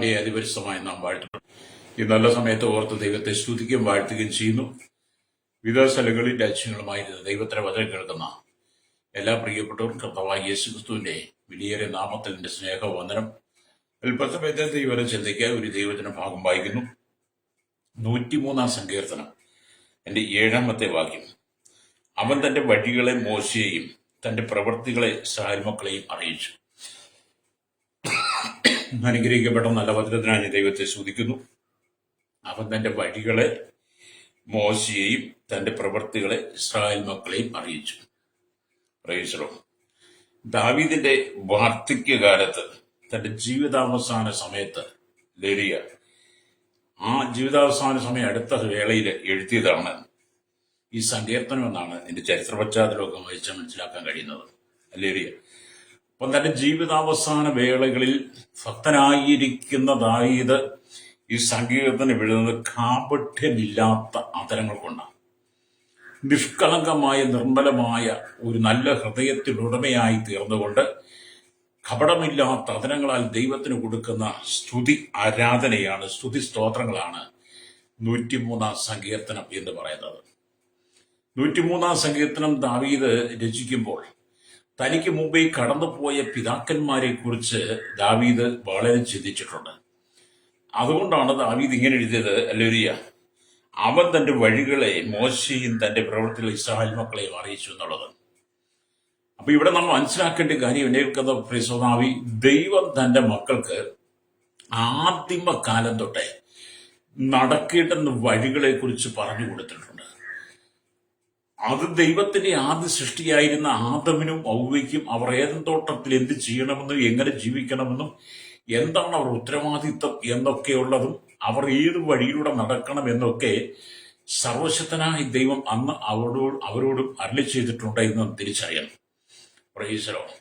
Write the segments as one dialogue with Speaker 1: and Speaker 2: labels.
Speaker 1: കർത്താവിന്റെ അതിപരിശുദ്ധമായി നാം വാഴ്ത്തുന്നു. ഈ നല്ല സമയത്ത് ഓർത്ത് ദൈവത്തെ സ്തുതിക്കുകയും വാഴ്ത്തുകയും ചെയ്യുന്നു. വിവിധ സ്ഥലങ്ങളിൽ രാജ്യങ്ങളുമായിരുന്ന ദൈവത്തിന്റെ വചനം കേൾക്കുന്ന എല്ലാ പ്രിയപ്പെട്ടവർക്കും കർത്താവായ യേശുക്രിസ്തുവിന്റെ വിലയേറിയ നാമത്തിൽ എന്റെ സ്നേഹവന്ദനം. അല്പസമയത്തെ ദൈവം ചിന്തയ്ക്ക് ഒരു ദൈവത്തിന് ഭാഗം വായിക്കുന്നു. 103 സങ്കീർത്തനം എന്റെ 7-ാമത്തെ വാക്യം. അവൻ തന്റെ വഴികളെ മോശയെയും തന്റെ പ്രവൃത്തികളെ ഇസ്രായേൽ മക്കളെയും അറിയിച്ചു. അനുഗ്രഹിക്കപ്പെട്ട നല്ല വചനത്തിനായി ദൈവത്തെ സ്തുതിക്കുന്നു. അവൻ തന്റെ വഴികളെ മോശയെയും തന്റെ പ്രവൃത്തികളെ ഇസ്രായേൽ മക്കളെയും അറിയിച്ചു. Praise the Lord. ദാവീദിന്റെ വാർദ്ധക്യകാലത്ത് തന്റെ ജീവിതാവസാന സമയത്ത് ലേലിയ ആ ജീവിതാവസാന സമയം അടുത്ത വേളയിൽ എഴുതിയതാണ് ഈ സങ്കീർത്തനം എന്നാണ് എന്റെ ചരിത്ര പശ്ചാത്തലമൊക്കെ വായിച്ചാൽ മനസ്സിലാക്കാൻ കഴിയുന്നത്. ലേലിയ അപ്പം തന്റെ ജീവിതാവസാന വേളകളിൽ ഭക്തനായിരിക്കുന്ന ദാവീദ് ഈ സങ്കീർത്തനം എഴുതുന്നത് കാപട്യമില്ലാത്ത അതരങ്ങൾ കൊണ്ടാണ്. നിഷ്കളങ്കമായ നിർമ്മലമായ ഒരു നല്ല ഹൃദയത്തിനുടമയായി തീർന്നുകൊണ്ട് കപടമില്ലാത്ത അതരങ്ങളാൽ ദൈവത്തിന് കൊടുക്കുന്ന സ്തുതി ആരാധനയാണ്, സ്തുതി സ്തോത്രങ്ങളാണ് 103 സങ്കീർത്തനം എന്ന് പറയുന്നത്. 103 സങ്കീർത്തനം ദാവീദ് രചിക്കുമ്പോൾ തനിക്ക് മുമ്പേ കടന്നുപോയ പിതാക്കന്മാരെ കുറിച്ച് ദാവീദ് വളരെ ചിന്തിച്ചിട്ടുണ്ട്. അതുകൊണ്ടാണ് ദാവീദ് ഇങ്ങനെ എഴുതിയത്. ഹല്ലേലൂയ. അവൻ തന്റെ വഴികളെ മോശയും തന്റെ പ്രവൃത്തികൾ ഇസ്രായേൽ മക്കളെയും അറിയിച്ചു എന്നുള്ളത്. അപ്പൊ ഇവിടെ നമ്മൾ മനസ്സിലാക്കേണ്ട കാര്യം എന്നെ പ്രിയസോദാവി, ദൈവം തന്റെ മക്കൾക്ക് ആദിമകാലം തൊട്ടേ നടക്കേണ്ടുന്ന വഴികളെ കുറിച്ച് പറഞ്ഞു കൊടുത്തിട്ടുണ്ട്. അത് ദൈവത്തിന്റെ ആദ്യ സൃഷ്ടിയായിരുന്ന ആദമിനും ഔവയ്ക്കും അവർ ഏതൻ തോട്ടത്തിൽ എന്ത് ചെയ്യണമെന്നും എങ്ങനെ ജീവിക്കണമെന്നും എന്താണ് അവർ ഉത്തരവാദിത്വം എന്നൊക്കെയുള്ളതും അവർ ഏത് വഴിയിലൂടെ നടക്കണം എന്നൊക്കെ സർവശക്തനായ ദൈവം അന്ന് അവരോടും അരുളി ചെയ്തിട്ടുണ്ട് എന്ന് തിരിച്ചറിയണം. Praise the Lord.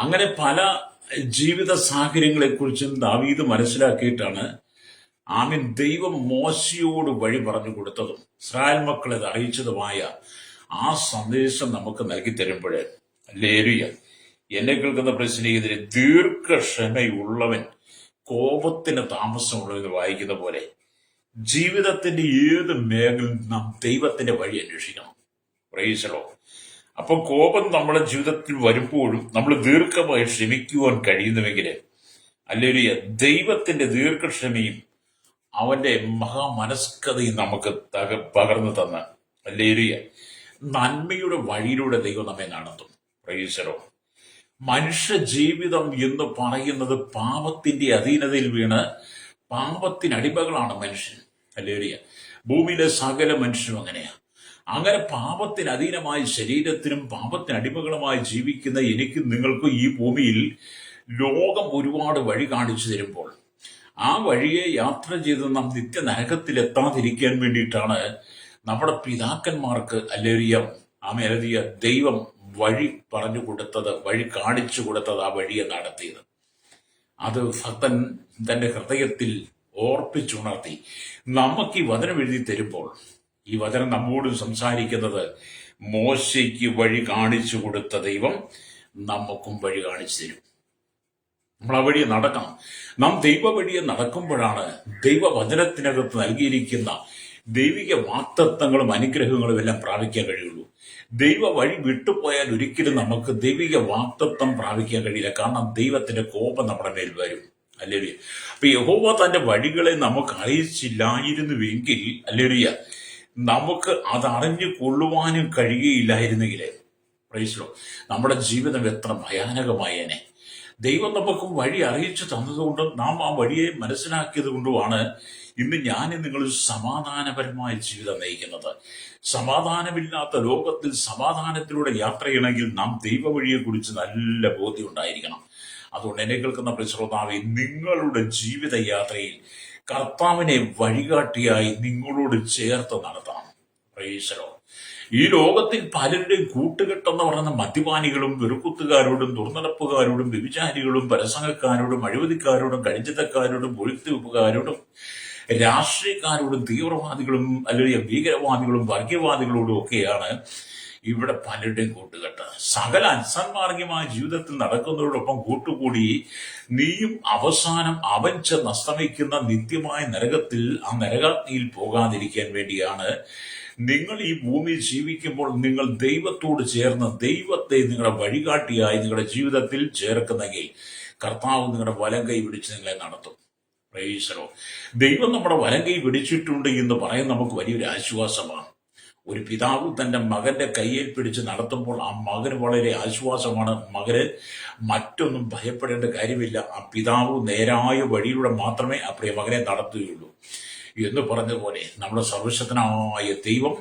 Speaker 1: അങ്ങനെ പല ജീവിത സാഹചര്യങ്ങളെ കുറിച്ചും ദാവീദ് മനസ്സിലാക്കിയിട്ടാണ് ദൈവം മോശയോട് വഴി പറഞ്ഞു കൊടുത്തതും ഇസ്രായേൽ മക്കളെ അറിയിച്ചതുമായ ആ സന്ദേശം നമുക്ക് നൽകി തരുമ്പോഴേ ഹല്ലേലൂയ. എന്നെ കേൾക്കുന്ന പ്രശ്നത്തിന് ദീർഘക്ഷമയുള്ളവൻ കോപത്തിന് താമസമുള്ളവെന്ന് വായിക്കുന്ന പോലെ ജീവിതത്തിന്റെ ഏത് മേഖലയും നാം ദൈവത്തിന്റെ വഴി അന്വേഷിക്കണം. Praise the Lord. അപ്പൊ കോപം നമ്മുടെ ജീവിതത്തിൽ വരുമ്പോഴും നമ്മൾ ദീർഘമായി ക്ഷമിക്കുവാൻ കഴിയുന്നുവെങ്കിൽ ഹല്ലേലൂയ, ദൈവത്തിന്റെ ദീർഘക്ഷമയും അവന്റെ മഹാമനസ്കതയും നമുക്ക് പകർന്നു തന്ന ഹല്ലേലൂയ നന്മയുടെ വഴിയിലൂടെ ദൈവം നമ്മെ നടത്തും. Praise the Lord. മനുഷ്യ ജീവിതം എന്ന് പറയുന്നത് പാപത്തിന്റെ അധീനതയിൽ വീണ് പാപത്തിനടിമകളാണ് മനുഷ്യൻ. ഹല്ലേലൂയ. ഭൂമിയിലെ സകല മനുഷ്യരും അങ്ങനെയാ. അങ്ങനെ പാപത്തിന് അധീനമായ ശരീരത്തിനും പാപത്തിനടിമകളുമായി ജീവിക്കുന്ന എനിക്കും നിങ്ങൾക്കും ഈ ഭൂമിയിൽ ലോകം ഒരുപാട് വഴി കാണിച്ചു തരുമ്പോൾ ആ വഴിയെ യാത്ര ചെയ്ത് നാം നിത്യനരകത്തിൽ എത്താതിരിക്കാൻ വേണ്ടിയിട്ടാണ് നമ്മുടെ പിതാക്കന്മാർക്ക് ഹല്ലേലൂയ ദൈവം വഴി പറഞ്ഞു കൊടുത്തത്, വഴി കാണിച്ചു കൊടുത്തത്, ആ വഴിയെ നടത്തിയത്. അത് ഭക്തൻ തന്റെ ഹൃദയത്തിൽ ഓർപ്പിച്ചുണർത്തി നമുക്ക് ഈ വചനം എഴുതി തരുമ്പോൾ ഈ വചനം നമ്മോട് സംസാരിക്കുന്നത് മോശയ്ക്ക് വഴി കാണിച്ചു കൊടുത്ത ദൈവം നമുക്കും വഴി കാണിച്ചു തരും. നമ്മൾ ആ വഴിയെ നടക്കണം. നാം ദൈവ വഴിയെ നടക്കുമ്പോഴാണ് ദൈവവചനത്തിനകത്ത് നൽകിയിരിക്കുന്ന ദൈവിക വാഗ്ദത്തങ്ങളും അനുഗ്രഹങ്ങളും എല്ലാം പ്രാപിക്കാൻ കഴിയുള്ളൂ. ദൈവ വഴി വിട്ടുപോയാൽ ഒരിക്കലും നമുക്ക് ദൈവിക വാഗ്ദത്തം പ്രാപിക്കാൻ കഴിയില്ല. കാരണം ദൈവത്തിന്റെ കോപം നമ്മുടെ മേൽ വരും. ഹല്ലേലൂയ. അപ്പൊ യഹോവ തന്റെ വഴികളെ നമുക്ക് അറിയിച്ചില്ലായിരുന്നുവെങ്കിൽ ഹല്ലേലൂയ നമുക്ക് അത് അറിഞ്ഞു കൊള്ളുവാനും കഴിയുകയില്ലായിരുന്നെങ്കിൽ പ്രൈസ് ദി ലോർഡ് നമ്മുടെ ജീവിതം എത്ര ഭയാനകമായേനെ. ദൈവം നമുക്ക് വഴി അറിയിച്ചു തന്നതുകൊണ്ടും നാം ആ വഴിയെ മനസ്സിലാക്കിയത് കൊണ്ടുമാണ് ഇന്ന് ഞാൻ നിങ്ങൾ സമാധാനപരമായ ജീവിതം നയിക്കുന്നത്. സമാധാനമില്ലാത്ത ലോകത്തിൽ സമാധാനത്തിലൂടെ യാത്ര ചെയ്യണമെങ്കിൽ നാം ദൈവ വഴിയെ കുറിച്ച് നല്ല ബോധ്യം ഉണ്ടായിരിക്കണം. അതുകൊണ്ട് എന്നെ കേൾക്കുന്ന പ്രിയശ്രോതാവേ, നിങ്ങളുടെ ജീവിത യാത്രയിൽ കർത്താവിനെ വഴികാട്ടിയായി നിങ്ങളോട് ചേർത്ത് നടത്തണം. Praise the Lord. ഈ ലോകത്തിൽ പലരുടെയും കൂട്ടുകെട്ടെന്ന് പറയുന്ന മദ്യപാനികളും വെറുക്കുത്തുകാരോടും ദുർനടപ്പുകാരോടും വ്യഭിചാരികളും പരസംഗക്കാരോടും അഴിമതിക്കാരോടും കടിഞ്ചത്തക്കാരോടും ഒഴുത്തിവെപ്പുകാരോടും രാഷ്ട്രീയക്കാരോടും തീവ്രവാദികളും അല്ലെങ്കിൽ ഭീകരവാദികളും വർഗീയവാദികളോടും ഒക്കെയാണ് ഇവിടെ പലരുടെയും കൂട്ടുകെട്ട് സകല അൻസന്മാർഗമായ ജീവിതത്തിൽ നടക്കുന്നതോടൊപ്പം കൂട്ടുകൂടി നീയും അവസാനം അവൻ ചെന്ന് അസ്തമിക്കുന്ന നിത്യമായ നരകത്തിൽ ആ നരകാഗ്നിയിൽ പോകാതിരിക്കാൻ വേണ്ടിയാണ് നിങ്ങൾ ഈ ഭൂമിയിൽ ജീവിക്കുമ്പോൾ നിങ്ങൾ ദൈവത്തോട് ചേർന്ന് ദൈവത്തെ നിങ്ങളുടെ വഴികാട്ടിയായി നിങ്ങളുടെ ജീവിതത്തിൽ ചേർക്കുന്നെങ്കിൽ കർത്താവ് നിങ്ങളുടെ വലം കൈ പിടിച്ച് നിങ്ങളെ നടത്തും. പ്രൈസലോ. ദൈവം നമ്മുടെ വലം കൈ പിടിച്ചിട്ടുണ്ട് എന്ന് പറയാൻ നമുക്ക് വലിയൊരു ആശ്വാസമാണ്. ഒരു പിതാവ് തന്റെ മകന്റെ കയ്യിൽ പിടിച്ച് നടത്തുമ്പോൾ ആ മകന് വളരെ ആശ്വാസമാണ്. മകന് മറ്റൊന്നും ഭയപ്പെടേണ്ട കാര്യമില്ല. ആ പിതാവ് നേരായ വഴിയിലൂടെ മാത്രമേ ആ പ്രിയ മകനെ നടത്തുകയുള്ളൂ എന്ന് പറഞ്ഞതുപോലെ നമ്മുടെ സർവശക്തനായ ദൈവം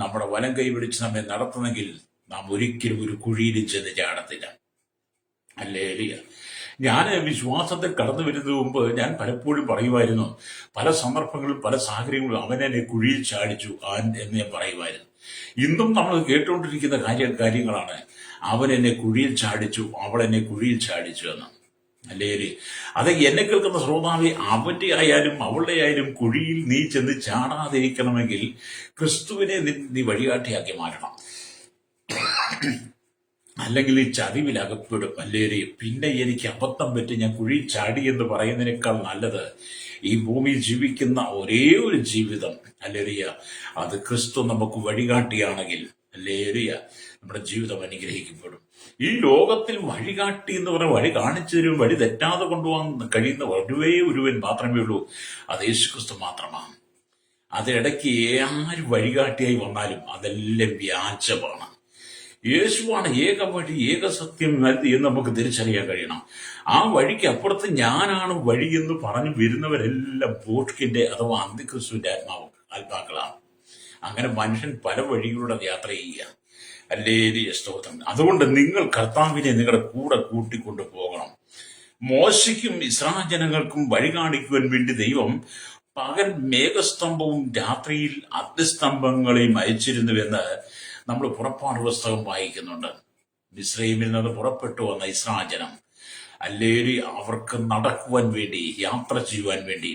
Speaker 1: നമ്മുടെ വലം കൈ പിടിച്ച് നമ്മെ നടത്തുന്നെങ്കിൽ നാം ഒരിക്കലും ഒരു കുഴിയിലും ചെന്ന് ചാടത്തില്ല. ഹല്ലേലൂയ. ഞാൻ വിശ്വാസത്തിൽ കടന്നു വരുന്നതിന് മുമ്പ് ഞാൻ പലപ്പോഴും പറയുമായിരുന്നു, പല സന്ദർഭങ്ങളിലും പല സാഹചര്യങ്ങളും അവൻ എന്നെ കുഴിയിൽ ചാടിച്ചു എന്ന് ഞാൻ പറയുമായിരുന്നു. ഇന്നും നമ്മൾ കേട്ടുകൊണ്ടിരിക്കുന്ന കാര്യങ്ങളാണ്. അവൻ എന്നെ കുഴിയിൽ ചാടിച്ചു, അവൾ എന്നെ കുഴിയിൽ ചാടിച്ചു എന്ന്. അല്ലേ? അത് എന്നെ കേൾക്കുന്ന ശ്രോതാവെ, അവന്റെ ആയാലും അവളുടെ ആയാലും കുഴിയിൽ നീ ചെന്ന് ചാടാതിരിക്കണമെങ്കിൽ ക്രിസ്തുവിനെ നീ വഴികാട്ടിയാക്കി മാറ്റണം. അല്ലെങ്കിൽ ഈ ചതിവിൽ അകപ്പെടും. അല്ലേരി പിന്നെ എനിക്ക് അബദ്ധം പറ്റി ഞാൻ കുഴി ചാടി എന്ന് പറയുന്നതിനേക്കാൾ നല്ലത് ഈ ഭൂമിയിൽ ജീവിക്കുന്ന ഒരേ ഒരു ജീവിതം അല്ലേറിയ അത് ക്രിസ്തു നമുക്ക് വഴികാട്ടിയാണെങ്കിൽ അല്ലേറിയ നമ്മുടെ ജീവിതം അനുഗ്രഹിക്കപ്പെടും. ഈ ലോകത്തിൽ വഴികാട്ടി എന്ന് പറഞ്ഞ വഴി കാണിച്ചു തരും, വഴി തെറ്റാതെ കൊണ്ടുപോകാൻ കഴിയുന്ന ഒരുവൻ മാത്രമേ ഉള്ളൂ, അത് യേശുക്രിസ്തു മാത്രമാണ്. അതിനിടയ്ക്ക് ആര് വഴികാട്ടിയായി വന്നാലും അതെല്ലാം വ്യാജമാണ്. യേശുവാണ് ഏക വഴി ഏക സത്യം എന്ന് നമുക്ക് തിരിച്ചറിയാൻ കഴിയണം. ആ വഴിക്ക് അപ്പുറത്ത് ഞാനാണ് വഴി എന്ന് പറഞ്ഞു വരുന്നവരെല്ലാം ബോട്ട്കിന്റെ അഥവാ അന്തിക്രിസ്തുവിന്റെ ആത്മാക്കളാണ്. അങ്ങനെ മനുഷ്യൻ പല വഴികളുടെ യാത്ര ചെയ്യുക. അല്ലേലിയ സ്തോത്രം. അതുകൊണ്ട് നിങ്ങൾ കർത്താവിനെ നിങ്ങളുടെ കൂടെ കൂട്ടിക്കൊണ്ടു പോകണം. മോശയ്ക്കും ഇസ്രായേൽ ജനങ്ങൾക്കും വഴി കാണിക്കുവാൻ വേണ്ടി ദൈവം പകൽ മേഘസ്തംഭവും രാത്രിയിൽ അഗ്നിസ്തംഭങ്ങളെയും അയച്ചിരുന്നുവെന്ന് നമ്മൾ പുറപ്പാട് പുസ്തകം വായിക്കുന്നുണ്ട്. മിസ്രൈമിൽ നിന്ന് പുറപ്പെട്ടു വന്ന ഇസ്രായേൽ ജനം അല്ലേരി അവർക്ക് നടക്കുവാൻ വേണ്ടി യാത്ര ചെയ്യുവാൻ വേണ്ടി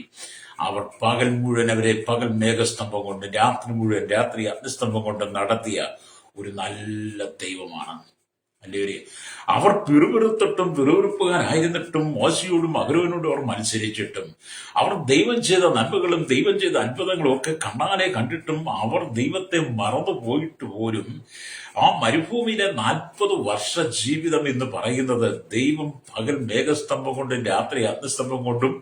Speaker 1: അവർ പകൽ മുഴുവൻ അവരെ പകൽ മേഘസ്തംഭം കൊണ്ട് രാത്രി മുഴുവൻ രാത്രി അഗ്നിസ്തംഭം കൊണ്ട് നടത്തിയ ഒരു നല്ല ദൈവമാണ്. അല്ലേരി അവർ പിറുപിറുത്തിട്ടും പിറുപിറുപ്പുകാരായിരുന്നിട്ടും മോശയോടും അഹരോനോടും അവർ മത്സരിച്ചിട്ടും അവർ ദൈവം ചെയ്ത നന്മകളും ദൈവം ചെയ്ത അത്ഭുതങ്ങളും ഒക്കെ കണ്ണാലെ കണ്ടിട്ടും അവർ ദൈവത്തെ മറന്നു പോയിട്ട് പോലും ആ മരുഭൂമിയിലെ 40 വർഷ ജീവിതം എന്ന് പറയുന്നത് ദൈവം പകൽ മേഘസ്തംഭം കൊണ്ടും രാത്രി അഗ്നിസ്തംഭം കൊണ്ടും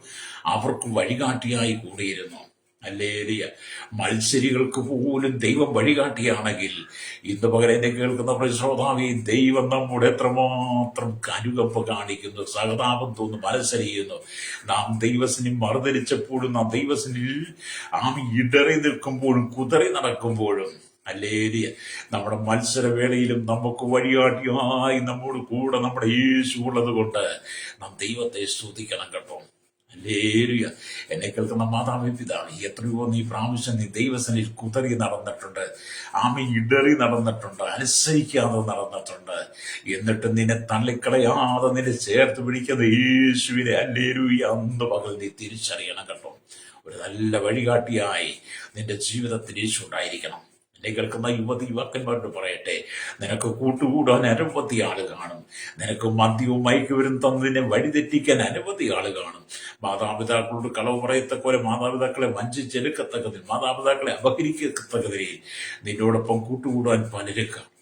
Speaker 1: അവർക്ക് വഴികാട്ടിയായി കൂടിയിരുന്നു. അല്ലേലിയ. മത്സരികൾക്ക് പോലും ദൈവം വഴികാട്ടിയാണെങ്കിൽ ഇന്ന് പകരം എന്നെ കേൾക്കുന്ന ശ്രോതാവേ, ദൈവം നമ്മോട് എത്രമാത്രം അനുകമ്പ കാണിക്കുന്നു, സഹതാപം തോന്നുന്നു, മത്സരിക്കുന്നു. നാം ദൈവസനിൽ മറുതരിച്ചപ്പോഴും നാം ദൈവസനിൽ ഇടറി നിൽക്കുമ്പോഴും കുതറി നടക്കുമ്പോഴും അല്ലേലിയ നമ്മുടെ മത്സരവേളയിലും നമുക്ക് വഴികാട്ടിയായി നമ്മോട് കൂടെ നമ്മുടെ യേശു ഉള്ളത് കൊണ്ട് നാം ദൈവത്തെ സ്തുതിക്കണം കേട്ടോ. അല്ലേലിയ. എന്നെ കേൾക്കുന്ന മാതാവേ പിതാവേ, എത്രയോ നീ പ്രാവശ്യം നീ ദൈവസനിൽ കുതറി നടന്നിട്ടുണ്ട്, ഇടറി നടന്നിട്ടുണ്ട്, അനുസരിക്കാതെ നടന്നിട്ടുണ്ട്. എന്നിട്ട് നിന്നെ തള്ളിക്കളയാതെ നിന്നെ ചേർത്ത് പിടിക്കുന്ന യേശുവിനെ അല്ലേലൂയ അന്ന് പകൽ നീ തിരിച്ചറിയണം കേട്ടോ. ഒരു നല്ല വഴികാട്ടിയായി നിന്റെ ജീവിതത്തിൽ യേശു ഉണ്ടായിരിക്കണം. എന്നെ കേൾക്കുന്ന യുവക്കന്മാരോട് പറയട്ടെ, നിനക്ക് കൂട്ടുകൂടാൻ അനവധി ആള് കാണും. നിനക്ക് മദ്യവും മയക്കുവരും തന്നതിനെ വഴിതെറ്റിക്കാൻ അനവധി ആള് കാണും. മാതാപിതാക്കളോട് കളവ് പറയത്തക്കോലെ മാതാപിതാക്കളെ വഞ്ചിച്ചെടുക്കത്തക്കതിൽ മാതാപിതാക്കളെ അപഹരിക്കത്തക്കതിൽ നിന്നോടൊപ്പം കൂട്ടുകൂടാൻ പലരും കാണും.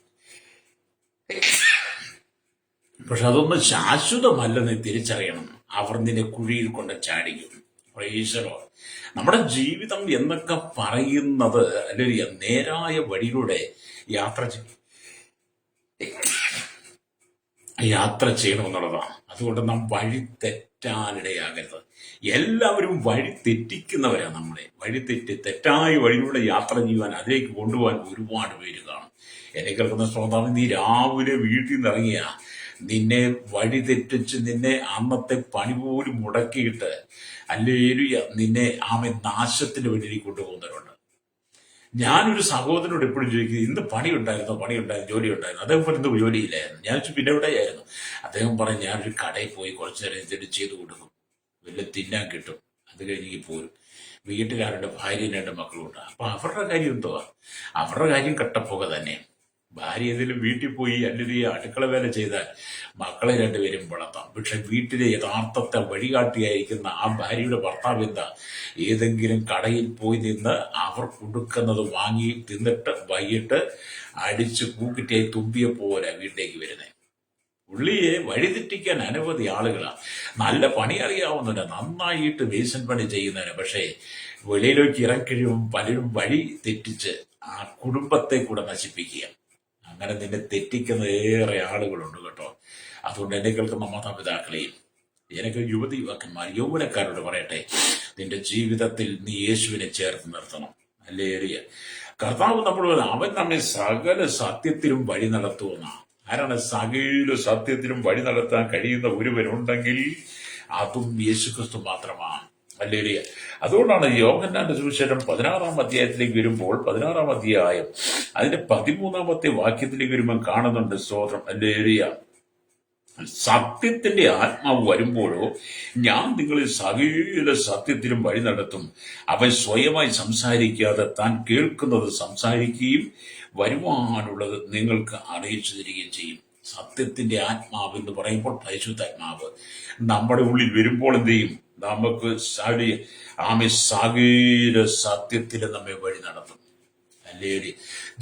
Speaker 1: പക്ഷെ അതൊന്നും ശാശ്വതമല്ലെന്ന് തിരിച്ചറിയണം. അവർ നിന്നെ കുഴിയിൽ കൊണ്ട് ചാടിക്കും. പ്രൈസലോ. നമ്മുടെ ജീവിതം എന്നൊക്കെ പറയുന്നത് അല്ലെങ്കിൽ നേരായ വഴിയിലൂടെ യാത്ര ചെയ്യണമെന്നുള്ളതാണ്. അതുകൊണ്ട് നാം വഴി തെറ്റാനിടയാകരുത്. എല്ലാവരും വഴി തെറ്റിക്കുന്നവരാണ്. നമ്മളെ വഴി തെറ്റായ വഴിയിലൂടെ യാത്ര ചെയ്യുവാൻ, അതിലേക്ക് കൊണ്ടുപോകാൻ ഒരുപാട് പേര് കാണും. എന്നെ കേൾക്കുന്ന ശ്രോതാവ്, നീ രാവിലെ വീട്ടിൽ നിന്ന് ഇറങ്ങിയ നിന്നെ വഴി തെറ്റിച്ച് നിന്നെ അന്നത്തെ പണി പോലും മുടക്കിയിട്ട് അല്ലേലുയ നിന്നെ നാശത്തിന്റെ വഴിയിൽ കൊണ്ടുപോകുന്നവരുണ്ട്. ഞാനൊരു സഹോദരനോട് എപ്പോഴും ചോദിക്കുന്നത്, ഇന്ന് പണിയുണ്ടായിരുന്നു, ജോലി ഉണ്ടായിരുന്നു. അദ്ദേഹം പറഞ്ഞത് ജോലിയില്ലായിരുന്നു. ഞാൻ പിന്നെ എവിടെയായിരുന്നു? അദ്ദേഹം പറഞ്ഞു, ഞാനൊരു കടയിൽ പോയി കുറച്ചു നേരം ഇതിട്ട് ചെയ്തു കൊടുക്കും, വല്ല തിന്നാൻ കിട്ടും, അത് കഴിഞ്ഞ് പോരും. വീട്ടിലാരുടെ ഭാര്യയും 2 മക്കളുണ്ട്. അപ്പൊ അവരുടെ കാര്യം എന്തുവാ? അവരുടെ കാര്യം കട്ടപ്പുക തന്നെ. ഭാര്യ ഏതെങ്കിലും വീട്ടിൽ പോയി അല്ലെങ്കിൽ അടുക്കള വേല ചെയ്താൽ മക്കളെ രണ്ടുപേരും വളർത്താം. പക്ഷെ വീട്ടിലെ യഥാർത്ഥത്തെ വഴികാട്ടിയായിരിക്കുന്ന ആ ഭാര്യയുടെ ഭർത്താവ് എന്താ, ഏതെങ്കിലും കടയിൽ പോയി നിന്ന് അവർ കൊടുക്കുന്നത് വാങ്ങി തിന്നിട്ട് വൈകിട്ട് അടിച്ച് പൂക്കിറ്റായി തുമ്പിയെ പോലെ വീട്ടിലേക്ക് വരുന്നത്. പുള്ളിയെ വഴിതെറ്റിക്കാൻ അനവധി ആളുകളാണ്. നല്ല പണി അറിയാവുന്നവര്, നന്നായിട്ട് മേസൻ പണി ചെയ്യുന്നവര്. പക്ഷേ വെളിയിലേക്ക് ഇറങ്ങിക്കഴിയുമ്പം പലരും വഴി തെറ്റിച്ച് ആ കുടുംബത്തെ കൂടെ നശിപ്പിക്കുക. അങ്ങനെ നിന്നെ തെറ്റിക്കുന്ന ഏറെ ആളുകളുണ്ട് കേട്ടോ. അതുകൊണ്ട് എന്നെ കേൾക്കുന്ന മാതാപിതാക്കളെയും എനിക്ക് യുവതി യുവാക്കന്മാർ യൗവനക്കാരോട് പറയട്ടെ, നിന്റെ ജീവിതത്തിൽ നീ യേശുവിനെ ചേർത്ത് നിർത്തണം. അല്ലേ ഏറിയ കർത്താവ് നമ്മളോട് അവൻ നമ്മെ സകല സത്യത്തിലും വഴി നടത്തുമെന്ന. ആരാണ് സകല സത്യത്തിലും വഴി നടത്താൻ കഴിയുന്ന ഒരുവനുണ്ടെങ്കിൽ അതും യേശുക്രിസ്തു മാത്രമാണ്. അല്ലേലിയ. അതുകൊണ്ടാണ് യോഹന്നാന്റെ സുവിശേഷം 16-ാം അധ്യായത്തിലേക്ക് വരുമ്പോൾ 16-ാം അധ്യായം അതിന്റെ 13-ാമത്തെ വാക്യത്തിലേക്ക് വരുമ്പോൾ കാണുന്നുണ്ട്, സ്തോത്രം, അല്ലേലിയ, സത്യത്തിന്റെ ആത്മാവ് വരുമ്പോഴോ ഞാൻ നിങ്ങളിൽ സകല സത്യത്തിലും വഴി നടത്തും. അവൻ സ്വയമായി സംസാരിക്കാതെ താൻ കേൾക്കുന്നത് സംസാരിക്കുകയും വരുവാനുള്ളത് നിങ്ങൾക്ക് അറിയിച്ചു തരികയും ചെയ്യും. സത്യത്തിന്റെ ആത്മാവ് എന്ന് പറയുമ്പോൾ പരിശുദ്ധാത്മാവ് നമ്മുടെ ഉള്ളിൽ വരുമ്പോൾ എന്ത് ചെയ്യും? നമുക്ക് ആമെ സകല സത്യത്തിൽ നമ്മെ വഴി നടത്തും. അല്ലേ?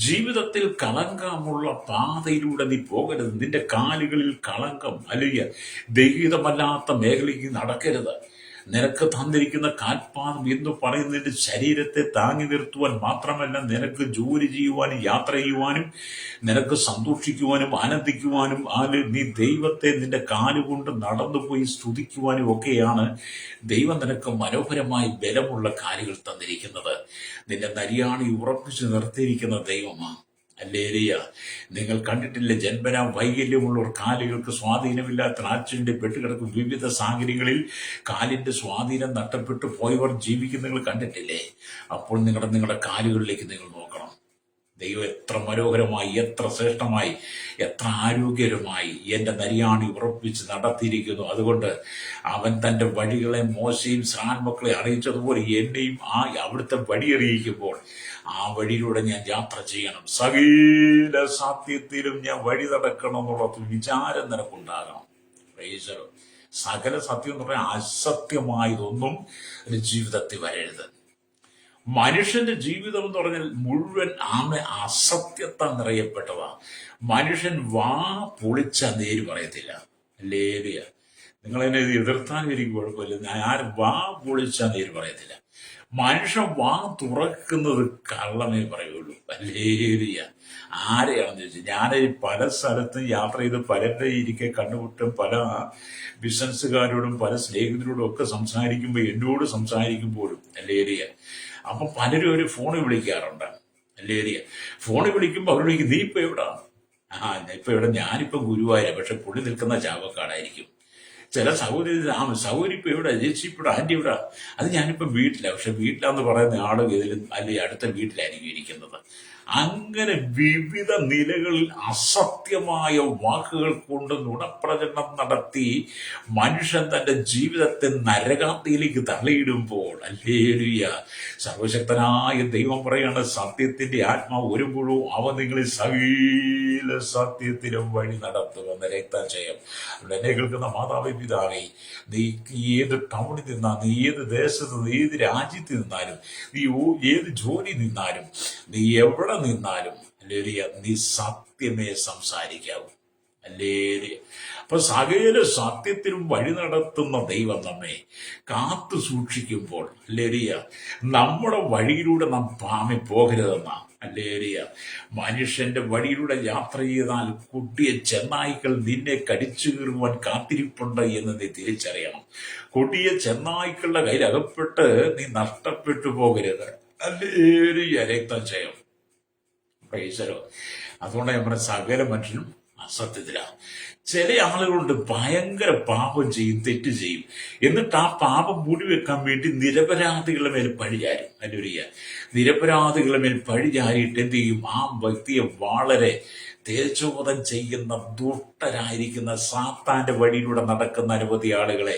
Speaker 1: ജീവിതത്തിൽ കളങ്കമുള്ള പാതയിലൂടെ നീ പോകരുത്. നിന്റെ കാലുകളിൽ കളങ്കം അല്ലെങ്കിൽ ദൈഹികമല്ലാത്ത മേഖലയ്ക്ക് നടക്കരുത്. നിനക്ക് തന്നിരിക്കുന്ന കാൽപാദം എന്ന് പറയുന്നതിന്റെ ശരീരത്തെ താങ്ങി നിർത്തുവാൻ മാത്രമല്ല, നിനക്ക് ജോലി ചെയ്യുവാനും യാത്ര ചെയ്യുവാനും നിനക്ക് സന്തോഷിക്കുവാനും ആനന്ദിക്കുവാനും നീ ദൈവത്തെ നിന്റെ കാലുകൊണ്ട് നടന്നുപോയി സ്തുതിക്കുവാനും ഒക്കെയാണ് ദൈവം നിനക്ക് മനോഹരമായി ബലമുള്ള കാലുകൾ തന്നിരിക്കുന്നത്. നിന്റെ നരിയാണി ഉറപ്പിച്ചു നിർത്തിയിരിക്കുന്ന ദൈവമാണ്. അല്ലേലിയ. നിങ്ങൾ കണ്ടിട്ടില്ലേ, ജന്മനാ വൈകല്യമുള്ളവർ, കാലുകൾക്ക് സ്വാധീനമില്ലാത്ത ആക്സിഡന്റ് പെട്ടുകിടക്കും വിവിധ സാഹചര്യങ്ങളിൽ കാലിന്റെ സ്വാധീനം നഷ്ടപ്പെട്ടു പോയവർ ജീവിക്കുന്ന നിങ്ങൾ കണ്ടിട്ടില്ലേ? അപ്പോൾ നിങ്ങളുടെ കാലുകളിലേക്ക് നിങ്ങൾ നോക്കണം. ദൈവം എത്ര മനോഹരമായി, എത്ര ശ്രേഷ്ഠമായി, എത്ര ആരോഗ്യകരമായി എന്റെ നരിയാണി ഉറപ്പിച്ച് നടത്തിയിരിക്കുന്നു. അതുകൊണ്ട് അവൻ തന്റെ വഴികളെ മോശയും ഇസ്രായേൽ മക്കളെ അറിയിച്ചതുപോലെ എന്നെയും അവിടുത്തെ വഴി അറിയിക്കുമ്പോൾ ആ വഴിയിലൂടെ ഞാൻ യാത്ര ചെയ്യണം. സകല സത്യത്തിലും ഞാൻ വഴി നടക്കണം എന്നുള്ള വിചാരം നിനക്കുണ്ടാകണം. സകല സത്യം എന്ന് പറയാൻ അസത്യമായതൊന്നും ജീവിതത്തിൽ വരരുത്. മനുഷ്യന്റെ ജീവിതം എന്ന് പറഞ്ഞാൽ മുഴുവൻ അസത്യത്താൽ നിറയപ്പെട്ടതാ. മനുഷ്യൻ വാ പൊളിച്ച നേര് പറയത്തില്ല. ലേലിയ. നിങ്ങളതിനെ എതിർത്താൻ എനിക്ക് കുഴപ്പമില്ല. ആരും വാ പൊളിച്ച നേര് പറയത്തില്ല. മനുഷ്യൻ വാ തുറക്കുന്നത് കള്ളമേ പറയുള്ളൂ. ലേലിയ. ആരെയാണെന്ന് ചോദിച്ചാൽ, ഞാൻ പല സ്ഥലത്തും യാത്ര ചെയ്ത് പലരുടെ ഇരിക്കെ കണ്ടുമുട്ടും, പല ബിസിനസ്സുകാരോടും പല സ്നേഹിതരോടും ഒക്കെ സംസാരിക്കുമ്പോൾ, എന്നോട് സംസാരിക്കുമ്പോഴും ലേലിയ, അപ്പൊ പലരും ഒരു ഫോണിൽ വിളിക്കാറുണ്ട്. അല്ലേരിയ. ഫോണിൽ വിളിക്കുമ്പോൾ അവർ വിളിക്കും, നീ ഇപ്പൊ എവിടാ? ഇപ്പൊ ഇവിടെ, ഞാനിപ്പോ ഗുരുവായൂര, പക്ഷെ പുള്ളി നിൽക്കുന്ന ചാവക്കാടായിരിക്കും. ചില സഹോദരി ഇപ്പൊ എവിടെ, ചേച്ചി ഇവിടെ, ആന്റി ഇവിടെ, അത് ഞാനിപ്പോ വീട്ടില, പക്ഷെ വീട്ടിലാന്ന് പറയുന്ന ആള് ഇതിലും അല്ലെങ്കിൽ അടുത്ത വീട്ടിലായിരിക്കും ഇരിക്കുന്നത്. അങ്ങനെ വിവിധ നിലകളിൽ അസത്യമായ വാക്കുകൾ കൊണ്ട് നുണപ്രചരണം നടത്തി മനുഷ്യൻ തന്റെ ജീവിതത്തെ നരകാത്തിയിലേക്ക് തള്ളിയിടുമ്പോൾ, അല്ലേലൂയ, സർവശക്തനായ ദൈവം പറയാണ്, സത്യത്തിന്റെ ആത്മാവ് വരുമ്പോഴും അവ നിങ്ങളിൽ സകല സത്യത്തിലും വഴി നടത്തുമെന്ന് രക്തജയം. എന്നെ കേൾക്കുന്ന മാതാവേ, പിതാവേ, നീ ഏത് ടൗണിൽ നിന്നാലും, നീ ഏത് ദേശത്ത്, ഏത് രാജ്യത്ത് നിന്നാലും, നീ ഏത് ജോലി നിന്നാലും, നീ എവിടെ നിന്നാലും അല്ലേലിയ, നീ സത്യമേ സംസാരിക്കാവൂ. അല്ലേലിയ. അപ്പൊ സകല സത്യത്തിലും വഴി നടത്തുന്ന ദൈവം നമ്മെ കാത്തു സൂക്ഷിക്കുമ്പോൾ അല്ലേലിയ, നമ്മുടെ വഴിയിലൂടെ നാം പാമി പോകരുതെന്നാ. അല്ലേലിയ. മനുഷ്യന്റെ വഴിയിലൂടെ യാത്ര ചെയ്താൽ കൊടിയ ചെന്നായ്ക്കൾ നിന്നെ കടിച്ചു കീറുവാൻ കാത്തിരിപ്പുണ്ട് എന്ന് നീ തിരിച്ചറിയണം. കൊടിയ ചെന്നായ്ക്കളുടെ കയ്യിൽ അകപ്പെട്ട് നീ നഷ്ടപ്പെട്ടു പോകരുത്. അല്ലേലിയ. രക്തജയം. പ്രൈസലോ. അതുകൊണ്ട് നമ്മുടെ സകല മനുഷ്യനും അസത്യത്തിലാണ്. ചില ആളുകളുണ്ട്, ഭയങ്കര പാപം ചെയ്യും, തെറ്റ് ചെയ്യും, എന്നിട്ട് ആ പാപം മൂടിവെക്കാൻ വേണ്ടി നിരപരാധികളുടെ മേൽ പഴിചാരും. അല്ലേലൂയ. നിരപരാധികളുടെ മേൽ പഴിചാരിയിട്ട് എന്ത് ചെയ്യും? ആ വ്യക്തിയെ വളരെ തേജോധം ചെയ്യുന്ന ദുഷ്ടരായിരിക്കുന്ന സാത്താന്റെ വഴിയിലൂടെ നടക്കുന്ന അനവധി ആളുകളെ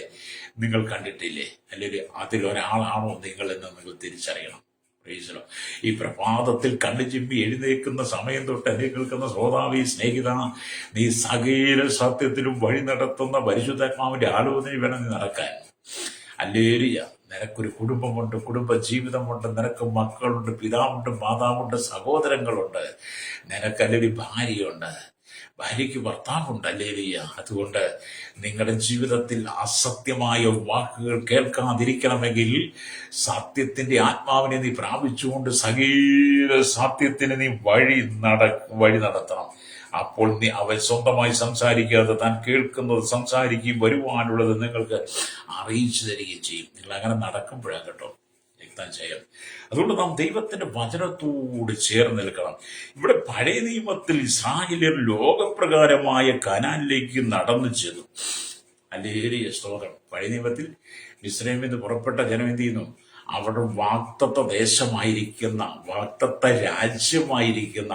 Speaker 1: നിങ്ങൾ കണ്ടിട്ടില്ലേ? അല്ലെങ്കിൽ അതിലൊരാളാണോ നിങ്ങൾ എന്ന് നിങ്ങൾ തിരിച്ചറിയണം. Praise the Lord. ഈ പ്രഭാതത്തിൽ കണ്ണു ചിമ്മി എഴുന്നേൽക്കുന്ന സമയം തൊട്ട് എന്നെ കേൾക്കുന്ന ശ്രോതാവി സ്നേഹിത, നീ സകല സത്യത്തിലും വഴി നടത്തുന്ന പരിശുദ്ധാത്മാവിന്റെ ആലോചന വേണം നീ നടക്കാൻ. അല്ലേലിയ. നിനക്കൊരു കുടുംബമുണ്ട്, കുടുംബ ജീവിതമുണ്ട്, നിനക്ക് മക്കളുണ്ട്, പിതാവുണ്ട്, മാതാവുണ്ട്, സഹോദരങ്ങളുണ്ട്, നിനക്കല്ലെങ്കിൽ ഭാര്യയുണ്ട്, ഭാര്യയ്ക്ക് ഭർത്താവുണ്ട്. അല്ലേലിയ. അതുകൊണ്ട് നിങ്ങളുടെ ജീവിതത്തിൽ അസത്യമായ വാക്കുകൾ കേൾക്കാതിരിക്കണമെങ്കിൽ സത്യത്തിന്റെ ആത്മാവിനെ നീ പ്രാപിച്ചുകൊണ്ട് സകല സത്യത്തിന് നീ വഴി നടത്തണം. അപ്പോൾ നീ അവൻ സ്വന്തമായി സംസാരിക്കാതെ താൻ കേൾക്കുന്നത് സംസാരിക്കുകയും വരുവാനുള്ളത് നിങ്ങൾക്ക് അറിയിച്ചു തരികയും ചെയ്യും. നിങ്ങൾ അങ്ങനെ നടക്കുമ്പോഴാണ് കേട്ടോ രക്തം ചെയ്യാം. അതുകൊണ്ട് നാം ദൈവത്തിന്റെ വചനത്തോട് ചേർന്ന് നിൽക്കണം. ഇവിടെ പഴയ നിയമത്തിൽ ഇസ്രായേലിയർ ലോകപ്രകാരമായ കനാനിലേക്ക് നടന്നു ചെന്നു. അല്ലേലിയ സ്തോത്രം. പഴയ നിയമത്തിൽ മിസ്രൈമിൽ നിന്ന് പുറപ്പെട്ട ജനം എന്ത് ചെയ്യുന്നു? അവിടെ വാഗ്ദത്ത ദേശമായിരിക്കുന്ന, വാഗ്ദത്ത രാജ്യമായിരിക്കുന്ന,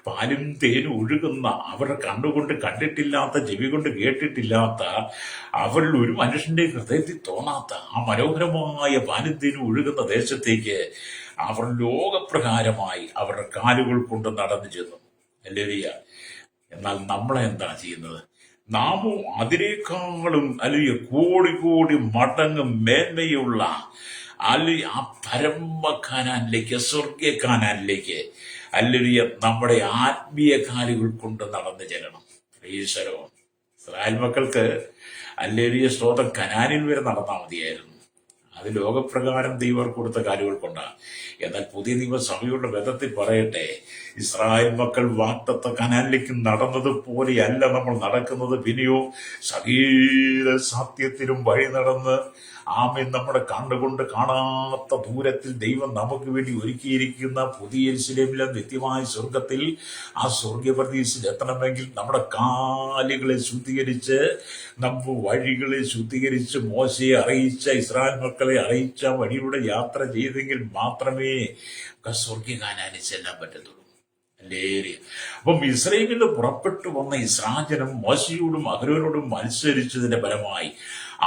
Speaker 1: പാലും തേനും ഒഴുകുന്ന, അവരുടെ കണ്ണുകൊണ്ട് കണ്ടിട്ടില്ലാത്ത, ചെവി കൊണ്ട് കേട്ടിട്ടില്ലാത്ത, അവരിൽ ഒരു മനുഷ്യന്റെ ഹൃദയത്തിൽ തോന്നാത്ത ആ മനോഹരമായ പാലും തേനും ഒഴുകുന്ന ദേശത്തേക്ക് അവർ ലോകപ്രകാരമായി അവരുടെ കാലുകൾ കൊണ്ട് നടന്നു ചെന്നു. അല്ലേലിയ. എന്നാൽ നമ്മളെന്താ ചെയ്യുന്നത്? നാമോ അതിനേക്കാളും അല്ലെങ്കിൽ കോടി കോടി മടങ്ങ് മേന്മയുള്ള അല്ലെങ്കിൽ ആ പരമ കാനാനിലേക്ക്, സ്വർഗീയ കാനാനിലേക്ക് അല്ലെങ്കിൽ നമ്മുടെ ആത്മീയ കാലുകൾ കൊണ്ട് നടന്നു ചെല്ലണം. ഈശ്വരോ. ഇസ്രായേൽ മക്കൾക്ക് അല്ലെങ്കിൽ സ്തോത്രം കനാനിൽ വരെ നടന്നാൽ മതിയായിരുന്നു. അത് ലോകപ്രകാരം ദൈവം കൊടുത്ത കാലുകൾ കൊണ്ടാണ്. എന്നാൽ പുതിയ നിയമസഭയുടെ ബന്ധത്തിൽ പറയട്ടെ, ഇസ്രായേൽ മക്കൾ വാഗ്ദത്ത കനാനിലേക്ക് നടന്നത് പോലെയല്ല നമ്മൾ നടക്കുന്നത്. പിന്നെയോ സകല സത്യത്തിലും വഴി നടന്ന് ആമേൻ നമ്മുടെ കണ്ണുകൊണ്ട് കാണാത്ത ദൂരത്തിൽ ദൈവം നമുക്ക് വേണ്ടി ഒരുക്കിയിരിക്കുന്ന പുതിയ യെരൂശലേമിലെ നിത്യമായ സ്വർഗത്തിൽ ആ സ്വർഗീയ പ്രതീക്ഷയിൽ എത്തണമെങ്കിൽ നമ്മുടെ കാലുകളെ ശുദ്ധീകരിച്ച്, നമ്മുടെ വഴികളെ ശുദ്ധീകരിച്ച്, മോശയെ അറിയിച്ച, ഇസ്രായേൽ മക്കളെ അറിയിച്ച വഴിയുടെ യാത്ര ചെയ്തെങ്കിൽ മാത്രമേ സ്വർഗീയ കാനാനിൽ ചെല്ലാൻ പറ്റത്തുള്ളൂ. അപ്പം ഇസ്രായേലിൽ നിന്ന് പുറപ്പെട്ടു വന്ന ഇസ്രായേലും മോശയോടും അഹരോനോടും മത്സരിച്ചതിന്റെ ഫലമായി